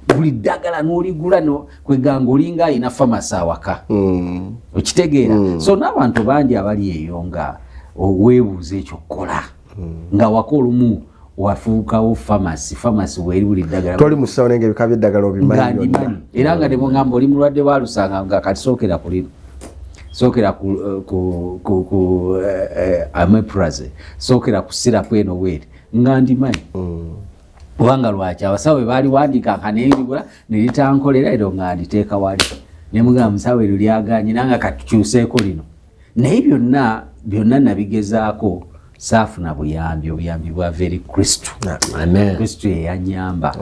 buli ddagala n'oligula kweganga olinga alina famasi awaka okitegeera so n'abantu bangi abali eyo nga weebuuza ekyo kukola nga waka olumu wafuukawo famasi weeri buli ddagala toli musawo nenge ebika by'eddagala obimanyi era nga nemugamba oli mulwadde wa lusanga nga kati sookera ku lino sookera ku Ameprazole sookera ku sirapu eno weeri nga ndimanyi kubanga lwaki abasawo baali wandiika nkanengigula nelitankolera ero nga nditeeka wali nemugamba musawo eryo lyaganye nanga katukyuseeko lino naye byonna nabigezaako saafuna obuyambi bwa veri Kristo Kristo yeyanyamba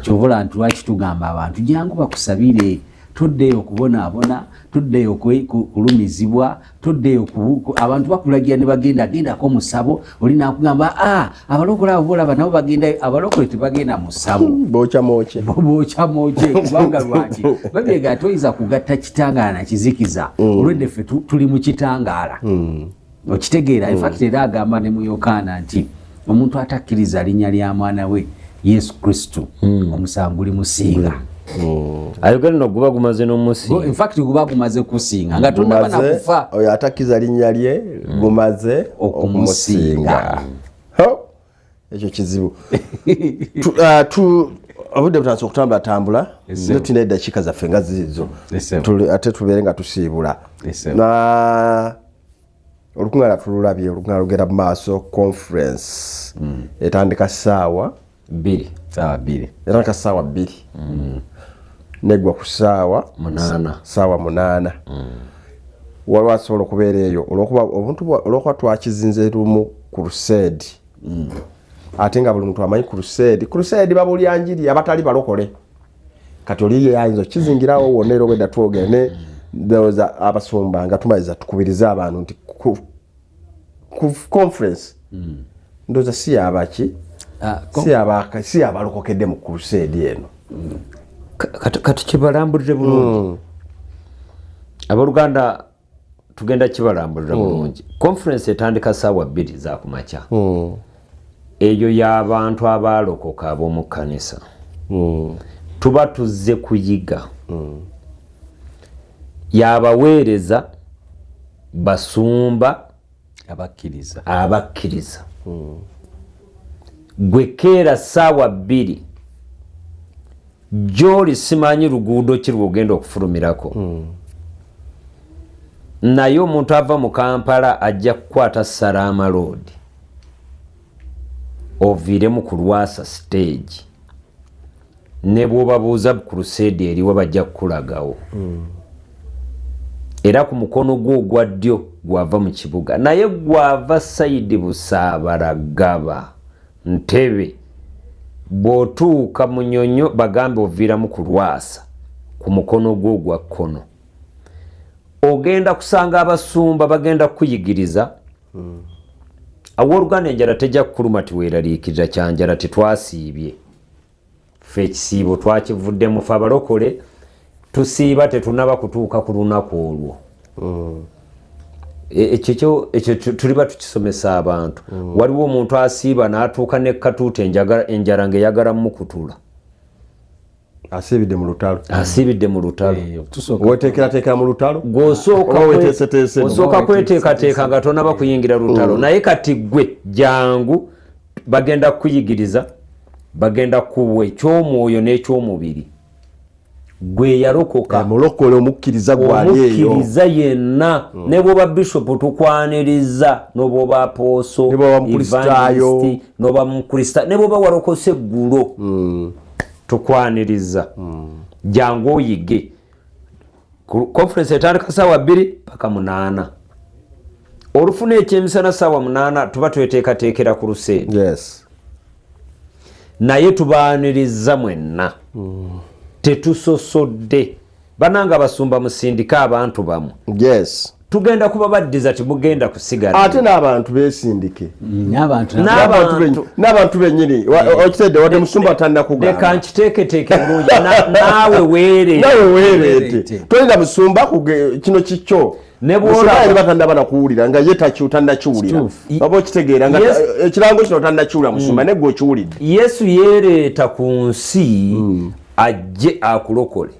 kyobula nti lwaki tugamba abantu jangu bakusabire tuddeyo okubonaabona tuddeyo kulumizibwa tuddeyo abantu bakulagira ne bagendako mu ssabo oli nakugamba abalokole abo bolaba nabo bagenda abalokole tebagenda mu ssabo bookya mooke kubanga lwaki babyega toyinza kugatta kitangaala na kizikiza olwedde ffe tuli mu kitangaala okitegeera infact era agamba ne mu Yokaana nti omuntu atakkiriza linnya lya mwana we Yesu Kristo omusango guli musinga ayogera no guba gumaze n'omusinga infact guba gumaze kusinga nga tonnaba nakufa oyo atakkiriza linnya lye gumaze okumusinga ekyo kizibu obudde butandise okutambulatambula ne tulina eddakiika zaffe nga zizo ate tubeere nga tusiibula olukuŋŋaana tululabye olukuŋŋaana lugenda mu maaso conference etandika ssaawa 2 etandika ssaawa 2 negwa ku ssaawa 8 waliwo asobola okubeera eyo olwokuba twakizinze lumu crusade ate nga buli muntu amanyi crusade babulya njiri abatali balokole kati oli yayinza okizingirawo wonna era obwedda twogere ndowooza abasumba nga tumaliza tukubiriza abantu nti ku conference ndowooza si yabaki si abalokokedde mu crusade eno kati kibalambulire bulungi abooluganda tugenda kibalambulira bulungi conference etandika ssaawa 2 za kumakya eyo y'abantu abaalokoka ab'omu kkanisa tuba tuzze kuyiga yabaweereza basumba abakkiriza gwe keera ssaawa 2 gy'oli simanyi luguudo ki lwogenda okufulumirako naye omuntu ava mu Kampala ajja kukwata Salama Road oviiremu ku Lwasa stage ne bw'obabuuza ku crusade eriwo bajja kukulagawo era ku mukono gwo ogwa ddyo gwava mu kibuga naye gwava sayidi Busaabalagaba Ntebe bw'otuuka Munyonyo bagambe oviiramu ku Lwasa ku mukono gwo ogwa kkono ogenda kusanga abasumba bagenda kukuyigiriza awooluganda enjala tejja kukuluma tiweeraliikirira kyanjala tetwasiibye ffe ekisiibo twakivuddemu ffe abalokole tusiiba tetunaba kutuuka ku lunaku olwo. Ekyo tuliba tukisomesa abantu. Waliwo omuntu asiiba n'atuuka ne katuuta enjala ng'eyagala mukutula. Asiibidde mu lutalo. Weteekerateekera mu lutalo. Osooka kweteekateeka nga tonaba kuyingira lutalo. Naye kati gwe jangu bagenda kukuyigiriza, bagenda kuwa ekyomwoyo n'ekyomubiri. Gwe yalokoka mulokole omukkiriza gwali eyo. Omukkiriza yenna ne bw'oba bishopu tukwaniriza, n'obw'oba apooso, evangelist, n'oba mukrista, ne bw'oba walokose eggulo tukwaniriza. Jangu oyige. Conference etandika ssaawa 2 paka 8. Olufuna ekyemisana ssaawa 8 tuba tweteekateekera ku luseedi. Yes. Naye tubaaniriza mwenna. Tetusosodde. Bananga basumba musindika abantu bamu. Yes. Tugenda kuba baddiza timugenda kusigala. Ate n'abantu beesindike. N'abantu bennyini. Okisedde wadde musumba atanda kugamba. Leka nkiteeketeeke bulungi. Naawe weereete. Tolina musumba kino kikyo. Nebw'olaba batandaba nakuwulira nga ye tandakiwulira. Oba okitegeera nga ekirango kino tandakiwulira musumba ne gwe okiwulidde. Yesu yeereeta ku nsi ajje akulokole.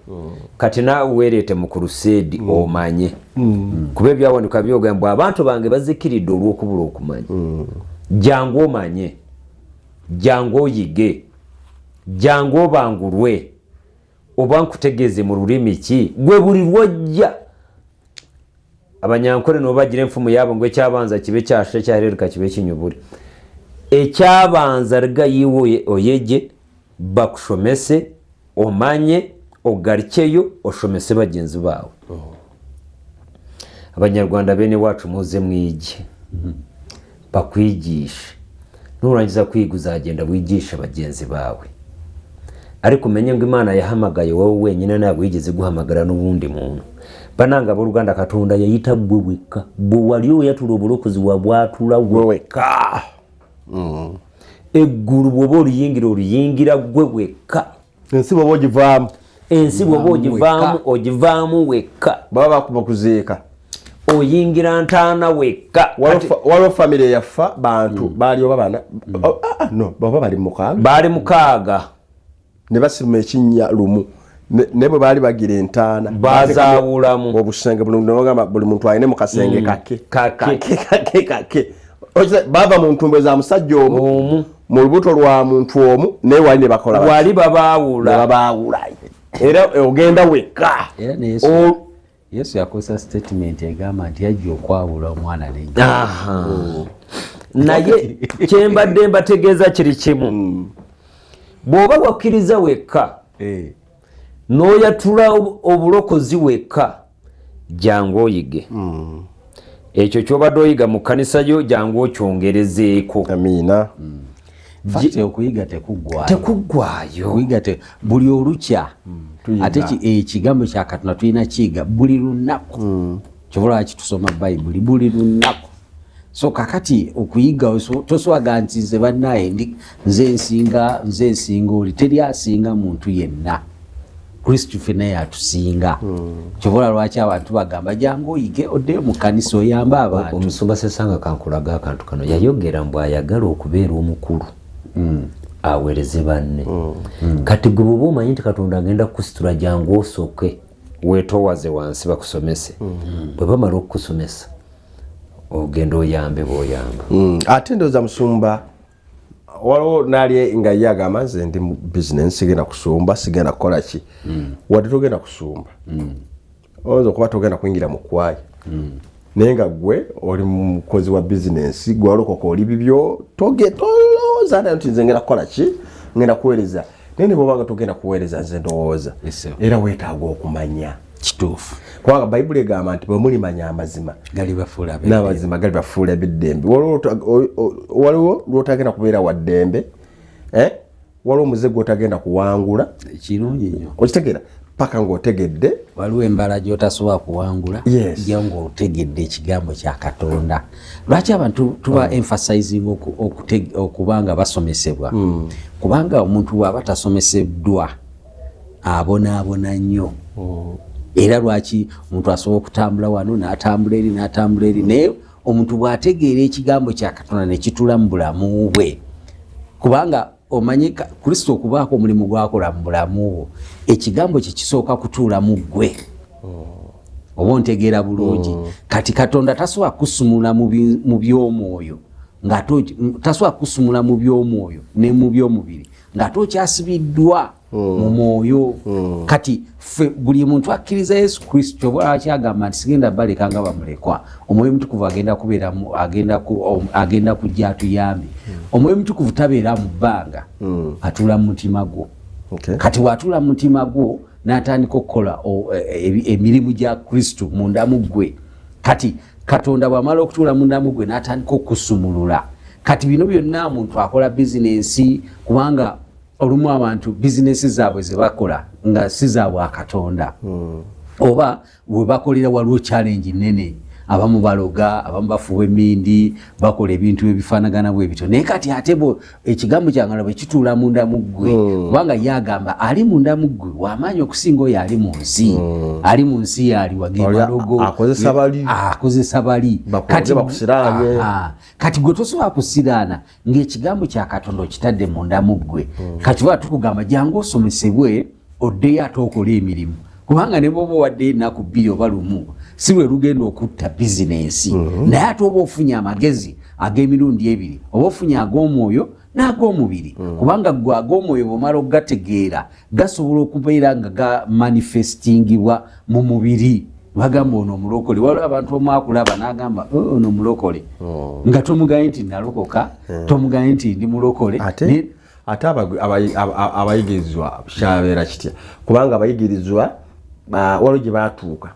Kati naawe weereete mu kuruseedi omanye. Kuba ebyawandiika byogamba abantu bange bazikiridde olw'okubula okumanya. Jangu omanye. Jangu oyige. Jangu obangulwe. Oba nkutegeeze mu lulimi ki. Gwe buli lwojja. Abanyankole n'obagira enfumu yaabo ngo ekyabanza kibe kyashe kyaherereka kibe kinyubule. Ekyabanza liga yiwe oyeje bakushomese omanye ogarikeyo oshomese bagenzi bawe. Abanyarwanda bene wacu muze mwige. Bakwigisha. Nurangiza kwiga uzagenda wigisha bagenzi bawe. Ariko umenye ngo Imana yahamagaye wowe wenyine ntabwo yigeze guhamagara n'ubundi muntu. Bananga b'Oluganda Katonda yayita gwe wekka. Bwe waliyo yatula obulokozi wabwatula gwe wekka. Eggulu bw'oba oluyingira gwe wekka. Ensi bw'oba ogivaamu. Ensi bw'oba ogivaamu wekka. Baba bakuba kuziika. Oyingira ntaana wekka. Waliwo famire yafa bantu baali oba bana. No, baba bali mukaaga. Baali mukaaga. Ne basima ekinnya lumu. Ne bwe baali bagira entaana bazaawulamu obusenge buli muntu alina mu kasenge kake. Bava mu ntumbwe za musajja omu mu lubuto lwa muntu omu naye wali ne bakola wali babaawula era ogenda wekka. Yesu yakosa statement egamba nti yajja okwawula omwana n'ennyina. Naye kyembadde mbategeeza kiri kimu. Bw'oba wakkiriza wekka n'oyatula obulokozi wekka, jangu oyige. Ekyo ky'obadde oyiga mu kkanisa yo jangu okyongerezeeko. Amiina. Fakiti okuyiga tekuggwaayo. Tekuggwaayo. Buli olukya. Ate ekigambo kya Katonda tulina kiyiga buli lunaku. Kyova lwaki tusoma Bayibuli buli lunaku. So kakati okuyiga toswaga nti nze bannaye nze nsinga oli teri asinga muntu yenna. Kristo fene yatusinga. Kyova lwaki abantu bagamba jangu oyige oddeyo mu kkanisa oyambe abantu. Omusumba Sesanga kankulaga akantu kano yayogera mbu ayagala okubeera omukulu. Aweereze banne. Kati gwe bw'oba omanyi nti Katonda agenda kukusitula jangu osooke weetoowaze wansi bakusomese. Bwe bamala okukusomesa ogenda oyambe bw'oyamba. Ate ndowooza musumba waliwo naali nga ye agamba nze ndi mu bizinensi sigenda kusumba sigenda kukola ki. Wadde togenda kusumba oyinza okuba togenda kuyingira mu kwaya naye nga gwe oli mukozi wa bizinensi gwe walokoka oli bibyo tolowooza nti nze ngenda kukola ki ngenda kuweereza naye ne bw'obanga togenda kuweereza nze ndowooza era weetaaga okumanya kituufu. Kubanga Bayibuli egamba nti bwe mulimanya amazima n'amazima gali bafuula ebiddembe. Waliwo lw'otagenda kubeera wa ddembe, waliwo omuze gw'otagenda kuwangula. Kirungi nnyo. Okitegeera paka ng'otegedde waliwo embala gy'otasobola kuwangula Yes. jja ng'otegedde ekigambo kya Katonda. Lwaki abantu tuba emphasizing okubanga basomesebwa? Kubanga omuntu bw'aba tasomeseddwa abonaabona nnyo. Era lwaki omuntu asobola okutambula wano n'atambula eri n'atambula eri, naye omuntu bw'ategeera ekigambo kya Katonda ne kitula mu bulamu bwe, kubanga omanye Kristo okubaako omulimu gwakola mu bulamu bwo, ekigambo kye kisooka kutuula mu ggwe. Oba ontegeera bulungi. Kati Katonda tasobola kusumula mu by'omwoyo tasobola kusumula mu by'omwoyo ne mu by'omubiri ng'ate okyasibiddwa mu mwoyo. Kati buli muntu akkiriza Yesu Kristo oba akyagamba nti sigenda baleka nga bamulekwa, omwoyo mutukuvu agenda kubeeramu, agenda kujja atuyambe. Omwoyo mutukuvu tabeera mu bbanga, atuula mu mutima gwo. Kati watuula mu mutima gwo n'atandika okukola emirimu gya Kristo munda mu ggwe. Kati Katonda bw'amala okutuula munda mu ggwe n'atandika okusumulula. Kati bino byonna omuntu akola bizinensi, kubanga olumu abantu bizinensi zaabwe ze bakola nga si za bwa Katonda. Oba we bakolera waliwo challenge nnene, abamu baloga, abamu bafuwa emindi, bakola ebintu ebifaanagana bwe bityo. Naye kati ate ekigambo kyange bwe kituula munda mu ggwe, kubanga yagamba ali munda mu ggwe w'amaanyi okusinga oyo ali mu nsi. Ali mu nsi yali wagenda logo akozesa bali kati gwe tosobola kusiraana ng'ekigambo kya Katonda okitadde munda mu ggwe. Kati bwa tukugamba jangu osomesebwe oddeyo ate okola emirimu, kubanga ne bw'oba waddeyo ennaku 2 oba 1 si lwe lugenda okutta bizinensi. Naye ate oba ofunye amagezi ag'emirundi 2, oba ofunye ag'omwoyo n'ag'omubiri, kubanga gwe ag'omwoyo bw'omala okugategeera gasobola okubeera nga ga manifestingibwa mu mubiri. Bagamba ono omulokole, waliwo abantu omwakulaba n'agamba ono omulokole, nga tomuganye nti nalokoka, tomuganye nti ndi mulokole. Ate abayigirizwa kyabeera kitya? Kubanga abayigirizwa waliwo gye baatuuka.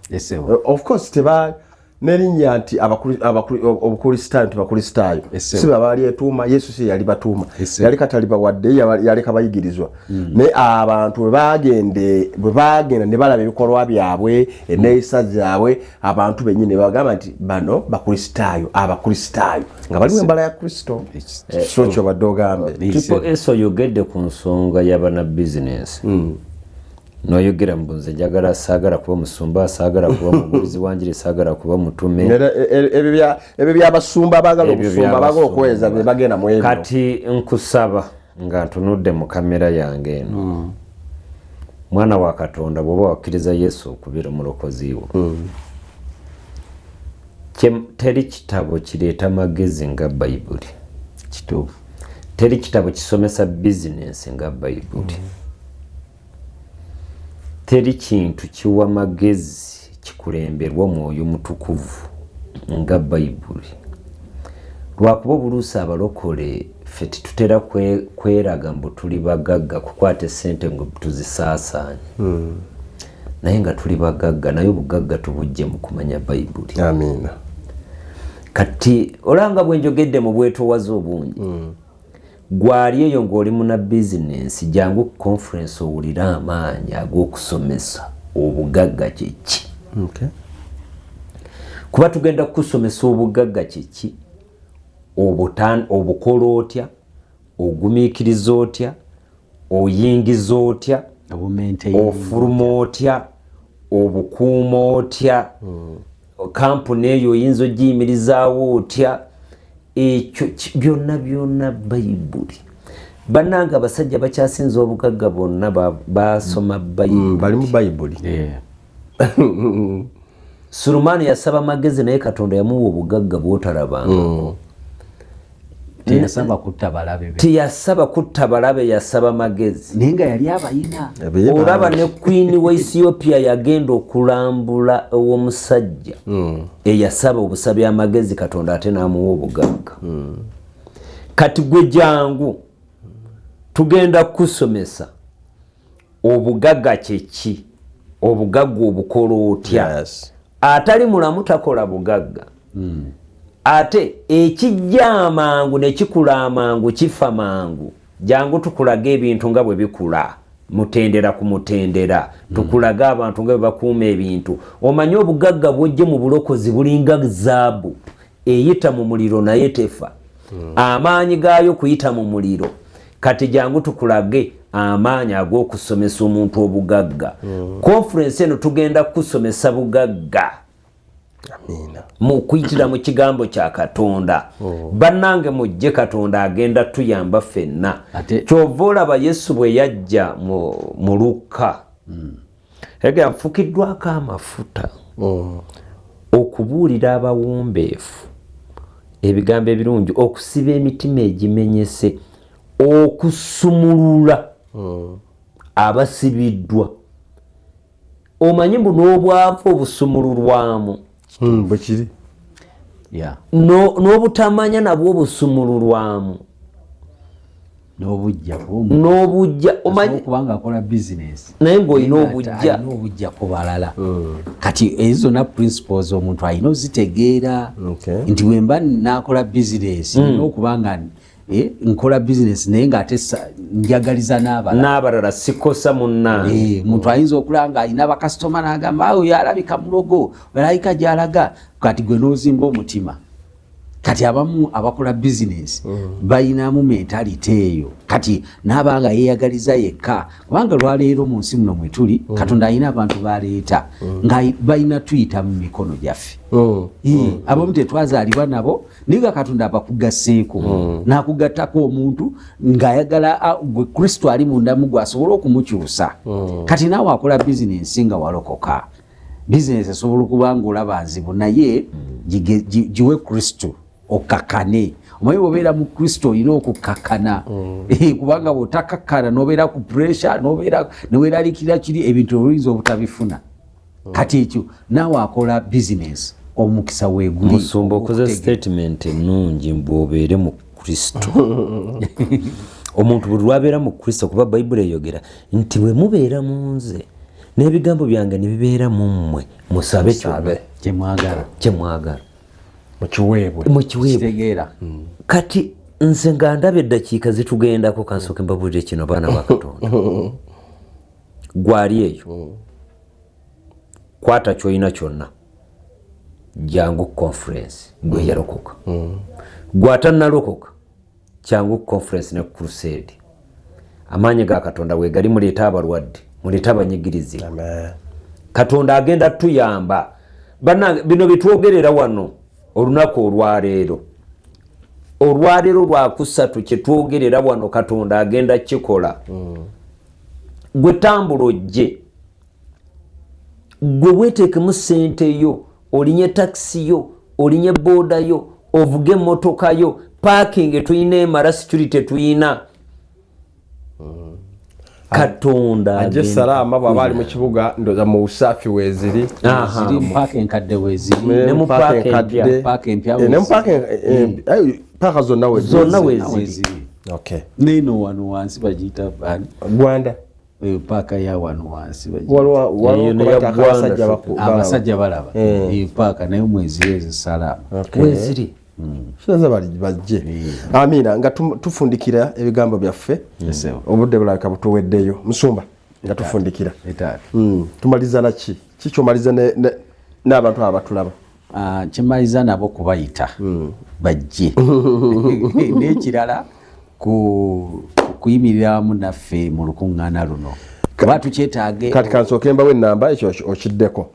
Of course nerinnya nti obukristaayo nti bakristaayo si babaali etuuma, Yesu si yali batuuma, yali kataliba wadde yaleka bayigirizwa. Naye abantu bwe bagenda ne balaba ebikolwa byabwe, enneeyisa zaabwe, abantu bennyini ne bagamba nti bano bakristaayo, abakristaayo nga baliwo embala ya Kristo. So kyo badde ogambe eso oyogedde ku nsonga y'abana bizinensi. Noyogera mbunze njagala saagala kuba musumba, saagala kuba mubulizi wanjiri, saagala kuba mutume. Ebyo by'abasumba abaagala okusumba, abaagala okweza be bagenda mu ebyo. Kati nkusaba nga ntunudde mu kamera yange eno, mwana wa Katonda bw'oba wakkiriza Yesu okubeera omulokozi wo, teri kitabo kireeta magezi nga Bayibuli. Kituufu. Teri kitabo kisomesa bizinensi nga Bayibuli. Teri kintu kiwa magezi kikulemberwa Mwoyo Mutukuvu nga Bayibuli. Lwakuba obuluusi abalokole ffe titutera kweraga mbu tuli bagagga kukwata essente ngo tuzisaasaanye. Naye nga tuli bagagga, naye obugagga tubujje mu kumanya Bayibuli. Amiina. Kati olanga bwe njogedde mu bwetoowaze obungi, gwali eyo ng'oli muna bizinensi, jangu conference owulira amaanyi ag'okusomesa obugagga kyeki. Kuba tugenda kukusomesa obugagga kyeki, obukola otya, ogumiikiriza otya, oyingiza otya, ofuluma otya, obukuuma otya, kampuni eyo oyinza ogiyimirizaawo otya. Ekyo byonna Bayibuli. Bannanga abasajja bakyasinza obugagga bonna basoma Bayibuli. Bali mu Bayibuli. Sulumani yasaba magezi naye Katonda yamuwa obugagga bw'otalabangako. Tiyasaba kutta balabe. Tiyasaba kutta balabe, yasaba magezi. Naye nga yali abayina. Olaba ne Queen wa Ethiopia yagenda okulambula omusajja eyasaba obusabi amagezi, Katonda ate n'amuwa obugagga. Kati gwe jangu tugenda kusomesa obugagga kyeki, obugagga obukola otya. Atali mulamu takola bugagga. Ate ekijja amangu ne kikula amangu kifa mangu. Jangu tukulaga ebintu nga bwe bikula mutendera ku mutendera tukulaga abantu nga bakuuma ebintu omanyi obugagga bwojje mu bulokozi bulinga zaabu eyita mu muliro naye tefa amaanyi gaayo kuyita mu muliro kati jangu tukulage amaanyi ag'okusomesa omuntu obugagga conference eno tugenda kusomesa bugagga mu kuyitira mu kigambo kya Katonda bannange mujje Katonda agenda tuyamba ffenna kyova olaba Yesu bwe yajja mu Luka ega afukiddwako amafuta okubuulira abawombeefu ebigambo ebirungi okusiba emitima egimenyese okusumulula abasibiddwa omanyi buno obwavu obusumululwamu bwekiri n'obutamanya nabwo obusumululwamu n'obujja omanyi kubanga akola business naye ng'olina obujja ku balala kati ezo zonna principles omuntu alina ozitegeera nti wemba nakola business n'okubanga nkola business naye ng'ate njagaliza n'abalala sikosa munnange omuntu ayinza okulaba ng'alina bakasitoma n'agamba awo yalabika mulogo alabika gy'alaga kati gwe n'ozimba omutima kati abamu abakola business bayinamu mentality eyo kati n'abanga yeeyagaliza yekka kubanga lwaleero mu nsi muno mwe tuli Katonda alina abantu baleeta nga bayina tuyita mu mikono gyaffe abamu tetwazaalibwa nabo naye nga Katonda abakugasseeko n'akugattako omuntu ng'ayagala gwe Kristo ali mundamu gwe asobole okumukyusa kati naawe akola business nga walokoka business esobola okuba ng'olaba nzibu naye giwe Kristo okakane omanyi bw'obeera mu Kristo olina okukakana kubanga bw'otakakkana n'obeera ku pressure n'oweeraliikirira kiri ebintu oluyinza obutabifuna kati ekyo naawe akola business omukisa weeguli musumba okoze statement ennungi bw'obeere mu Kristo omuntu buli lwabeera mu Kristo kuba Bayibuli eyogera nti bwe mubeera mu nze n'ebigambo byange ne bibeera mu mmwe musabe kyemwagala mukiweebwe kati nze nga ndaba eddakiika zitugendako kansooke mbabuulire kino baana ba Katonda gwali eyo kwata kyolina kyonna jangu conference gwe yalokoka gwatannalokoka kyangu conference ne crusade amaanyi ga Katonda weegali muleeta abalwadde muleeta abanyigirizibwa Katonda agenda tuyamba bannange bino bitwogerera wano olunaku olwaleero lwakusatu kyetwogerera wano Katonda agenda kikola gwe tambula ojje gwe weeteekemu ssente yo olinye takisi yo olinye booda yo ovuge emmotoka yo parking tuyina emala security tuyina Katonda ajje salama bw'aba ali mu kibuga ndoza mu usaafi weeziri paaka enkadde weeziri ne mu paaka empya paaka zonna weeziri neno wano wansi bagiyita Gwanda paaka ya wano wansi abasajja balaba paaka naye mweziri ezisalama weeziri Shaza bajje amina nga tufundikira ebigambo byaffe obudde bulabika butuweddeyo musumba nga tufundikira tumaliza naki kikyomaliza n'abantu abatulaba kyemaliza nabo kubayita bajje n'ekirala kuyimirira wamu naffe mu lukuŋŋaana luno kuba tukyetaage kati kansooke mbawo ennamba ekyo okiddeko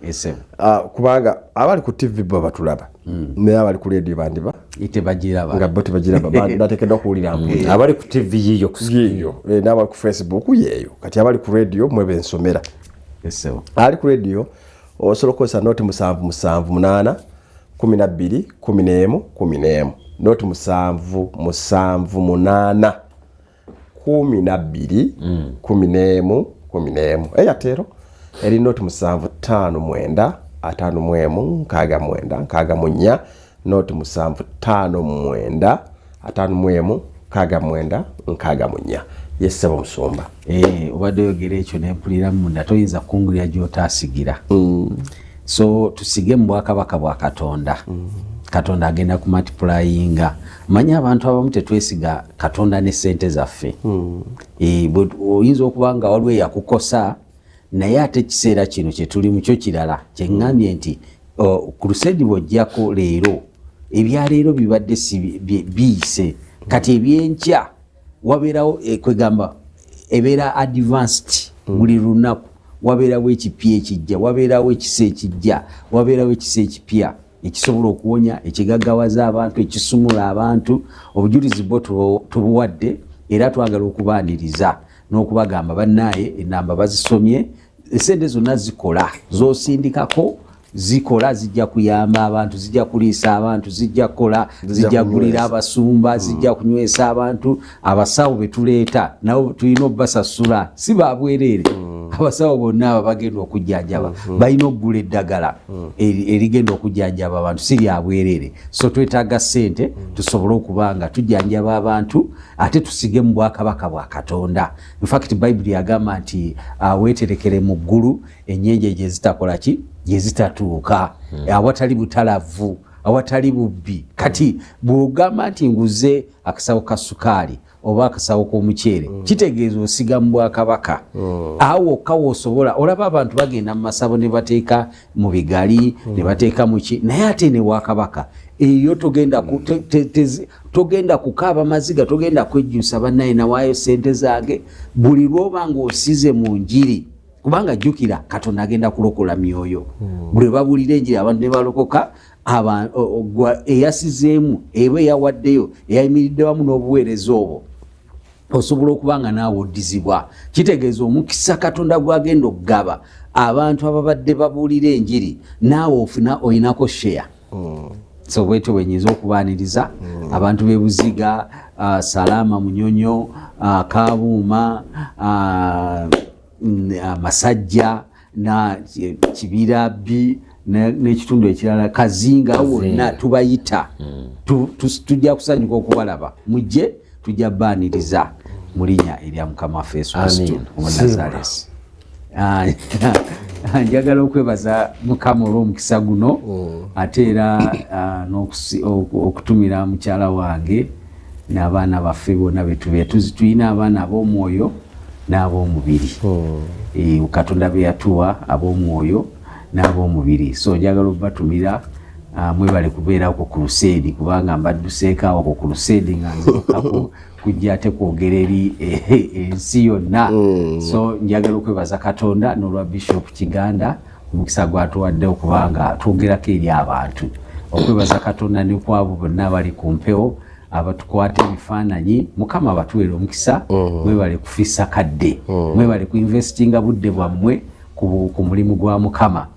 kubanga abali ku TV bo batulaba naye abali ku radio bandiba tebagiraba nga bo tebagiraba bateekeddwa okuwulira mpulira abali ku TV yiyo n'abali ku Facebook yeeyo kati abali ku radio mwebe nsomera ali ku radio osobola okukozesa noti 778 12 11 11 noti 778 12 11 11 eyatero eri noti 759 5 69 6 noti 759 5 69 yesebo musumba obadde oyogera ekyo nempulira munda toyinza kungulira gy'otaasigira so tusige mu bwakabaka bwa Katonda Katonda agenda ku multiplyinga. Manya abantu abamu tetwesiga Katonda ne sente zaffe. Oyinza okuba nga waliwo yakukosa naye ate ekiseera kino kye tuli mu kyo kirala kye ŋŋambye nti crusade bw'ojjako leero ebyaleero bibadde biyise kati ebyenkya wabeerawo kwegamba ebeera advanced buli lunaku wabeerawo ekipya ekijja wabeerawo ekisa ekijja wabeerawo ekisa ekipya ekisobola okuwonya ekigaggawaza abantu ekisumula abantu obujulizi bwo tubuwadde era twagala okubaaniriza n'okubagamba bannaaye enamba bazisomye esente zonna zikola zosindikako zikola zijja kuyamba abantu zijja kuliisa abantu zijja kukola zijja kulira abasumba zijja kunywesa abantu abasawo betuleeta nabo tulina obbasasula si babwereere abasawo bonna abo bagenda okujjanjaba balina okugula eddagala erigenda okujjanjaba abantu si lyabwereere so twetaaga ssente tusobole okuba nga tujjanjaba abantu ate tusige mu bwakabaka bwa Katonda. In fact Bayibuli yagamba nti weeterekere mu ggulu ennyenje gye zitakola ki gye zitatuuka awatali butalavu awatali bubbi. Kati bw'ogamba nti nguze akasawo ka sukaali oba akasawo k'omuceere kitegeeza osiga mu bwakabaka awo kawosobola olaba abantu bagenda mu masabo ne bateeka mu bigali ne bateeka mu ki naye ate ne wakabaka eyo togenda kukaaba maziga togenda kwejjusa bannaye nawaayo sente zange buli lwoba ng'osize mu njiri kubanga jjukira Katonda agenda kulokola myoyo buli babulira enjiri abantu ne balokoka eyasizeemu eba eyawaddeyo eyayimiridde wamu n'obuweereza obwo osobola okuba nga naawe oddizibwa kitegeeza omukisa Katonda gwagenda okugaba abantu ababadde babuulira enjiri naawe ofuna olinako share so bwetyo bwenyinza okubaaniriza abantu bebuziga Salama Munyonyo Kabuuma Masajja na Kibira B n'ekitundu ekirala Kazinga wonna tubayita tujja kusanyuka okubalaba mujje tujja baaniriza mu linnya erya Mukama waffe Yesu Kristo Omunazaalesi. Njagala okwebaza Mukama olw'omukisa guno ate era okutumira mukyala wange n'abaana baffe bonna tulina abaana ab'omwoyo n'ab'omubiri Katonda be yatuwa ab'omwoyo n'ab'omubiri so njagala okubatumira mwebale kubeera ku crusade kubanga mbadduseeko awo ku crusade nga nzirukako kujja ate kwogera eri ensi yonna so njagala okwebaza Katonda n'olwa Bishop Kiganda omukisa gwatuwadde okubanga twogerako eri abantu okwebaza Katonda ne ku abo bonna abali ku mpewo abatukwata ebifaananyi Mukama abatuweera omukisa mwebale kufiisa kadde mwebale kuinvestinga budde bwammwe ku mulimu gwa Mukama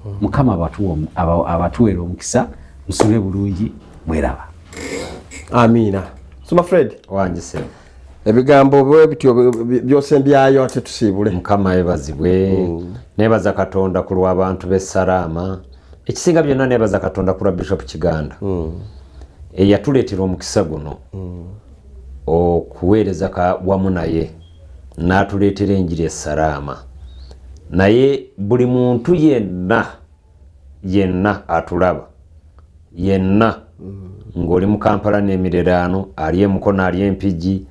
abatuweera omukisa musule bulungi mweraba. Amiina. Suma Fred wanjise ebigambo bwe bityo byose mbyayo ate tusiibule. Mukama yebazibwe nebaza Katonda ku lw'abantu b'e Salama ekisinga byonna nebaza Katonda ku lwa Bishop Kiganda eyatuleetera omukisa guno okuweereza wamu naye n'atuleetera enjiri e Salama naye buli muntu yenna atulaba yenna ng'oli mu Kampala n'emiriraano ali e Mukono ali Empigi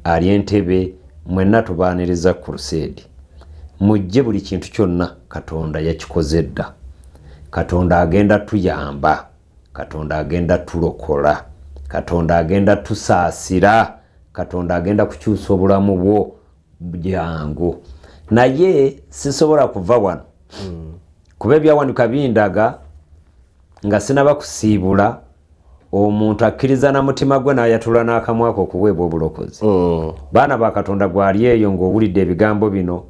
ali Entebbe mwenna tubaaniriza crusade mujje buli kintu kyonna Katonda yakikoze dda Katonda agenda tuyamba Katonda agenda tulokola Katonda agenda tusaasira Katonda agenda kukyusa obulamu bwo byangu naye sisobola kuva wano kuba ebyawandiika bindaga nga sinaba kusiibula omuntu akkiriza na mutima gwe n'ayatula n'akamwa ke okuweebwa obulokozi baana ba Katonda gwali eyo ng'owulidde ebigambo bino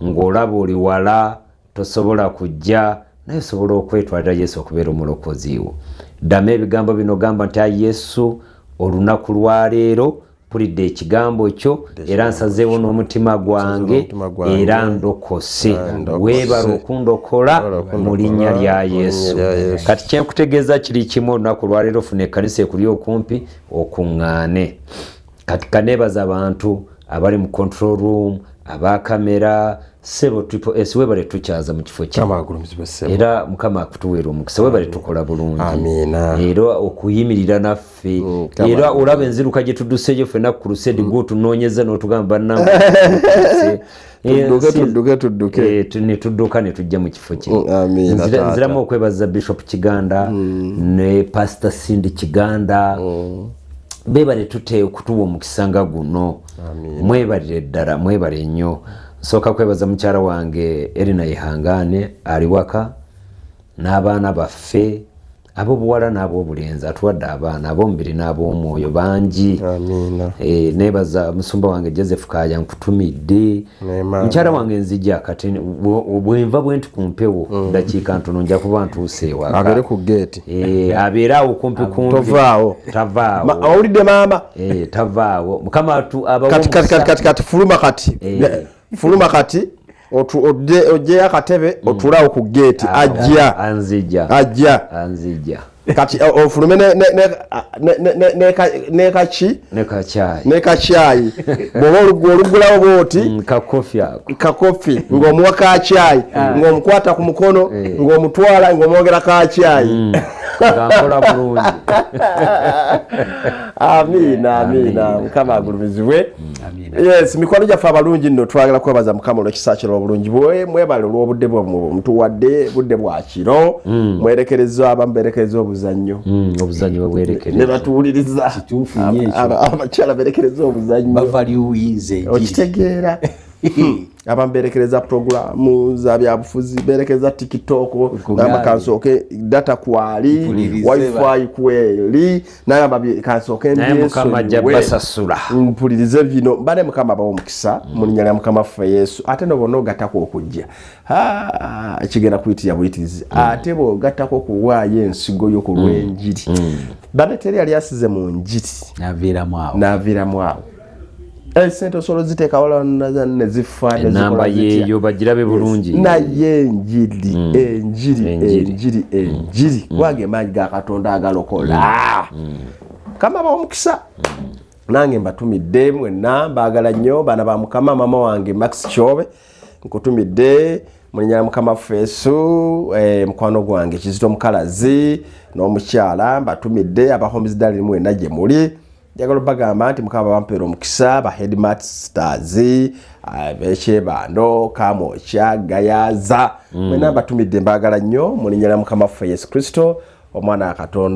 ng'olaba oli wala tosobola kujja naye osobola okwetwalira Yesu okubeera omulokozi wo ddamu ebigambo bino gamba nti ayi Yesu olunaku lwaleero mpulidde ekigambo kyo era nsazeewo n'omutima gwange era ndokose weebala okundokola mu linnya lya Yesu. Kati kyenkutegeeza kiri kimu olunaku lwaleero funa ekkanisa ekuli okumpi okuŋŋaane kati kaneebaza abantu abali mu control room aba kamera sebo triple S webale tukyaza mu kifo kino amagulumizibwe sebo era mukama akutuweera omukisa webale tukola bulungi amina era okuyimirira naffe era olaba enziruka gye tudduseeyo ffenna ku crusade gw'otunoonyeza n'otugamba bannange tudduka ne tujja mu kifo kino nziramu okwebaza Bishop Kiganda ne Pastor Cindy Kiganda bebale tute okutuwa omukisa nga guno mwebalire ddala mwebale nnyo soka kwebaza mukyala wange Erina Ihangane ali waka n'abaana baffe ab'obuwala n'ab'obulenzi atuwadde abaana ab'omubiri n'ab'omwoyo bangi nebaza musumba wange Joseph Kaya nkutumidde mukyala wange Nzija kati bwenva bwenti ku mpewo dakiika ntono nja kuba ntuuse ewaka abere ku gate abeera awo kumpi tavaawo owulidde maama tavaawo mukama kati fuluma kati ojjeyo akatebe otulawo ku gate ajja kati ofulume nekacyayi bwoba olugulawo bwoti kakofi ng'omuwa kacyayi ng'omukwata ku mukono ng'omutwala ng'omwogera kacyayi nkola bulungi amina mukama agulumizibwe yes mikwano gyaffe abalungi nno twagala kwebaza mukama olw'ekisa obulungi bwe mwebale olw'obudde bwammwe mutuwadde budde bwa kiro mwerekereza abamu berekereza obuzannyo ne batuwuliriza abakyala berekereza obuzannyo okitegeera abamu berekereza programu za byabufuzi berekereza TikTok n'amakansoke data kwali wifi kweli n'agamba kansoke mpulirize bino mbale mukama bawo mukisa mu linnya lya mukama ffe Yesu ate no bono gatako okujja ekigenda kuyitira buyitizi ate bo gatako kuwaayo ensigo y'okulwenjiri baneteri yali asize mu njiri n'aviiramu awo sente osobola ziteeka wala nezifa enamba yeeyo bagirabe bulungi naye enjiri wage maanyi ga Katonda agalokola kama bawomukisa nange mbatumidde mwenna mbaagala nnyo baana ba mukama mama wange Max Chobe nkutumidde mu linnya lya mukama ffe Yesu mukwano gwange Kizito Mukalazi n'omukyala mbatumidde abahomiziddala mwenna gye muli njagala bagamba nti mukama bampeera omukisa ba headmasters bekyebando Kamokya Gayaza mwena batumidde mbaagala nnyo mu linnya lya mukama ffe Yesu Kristo omwana wa Katonda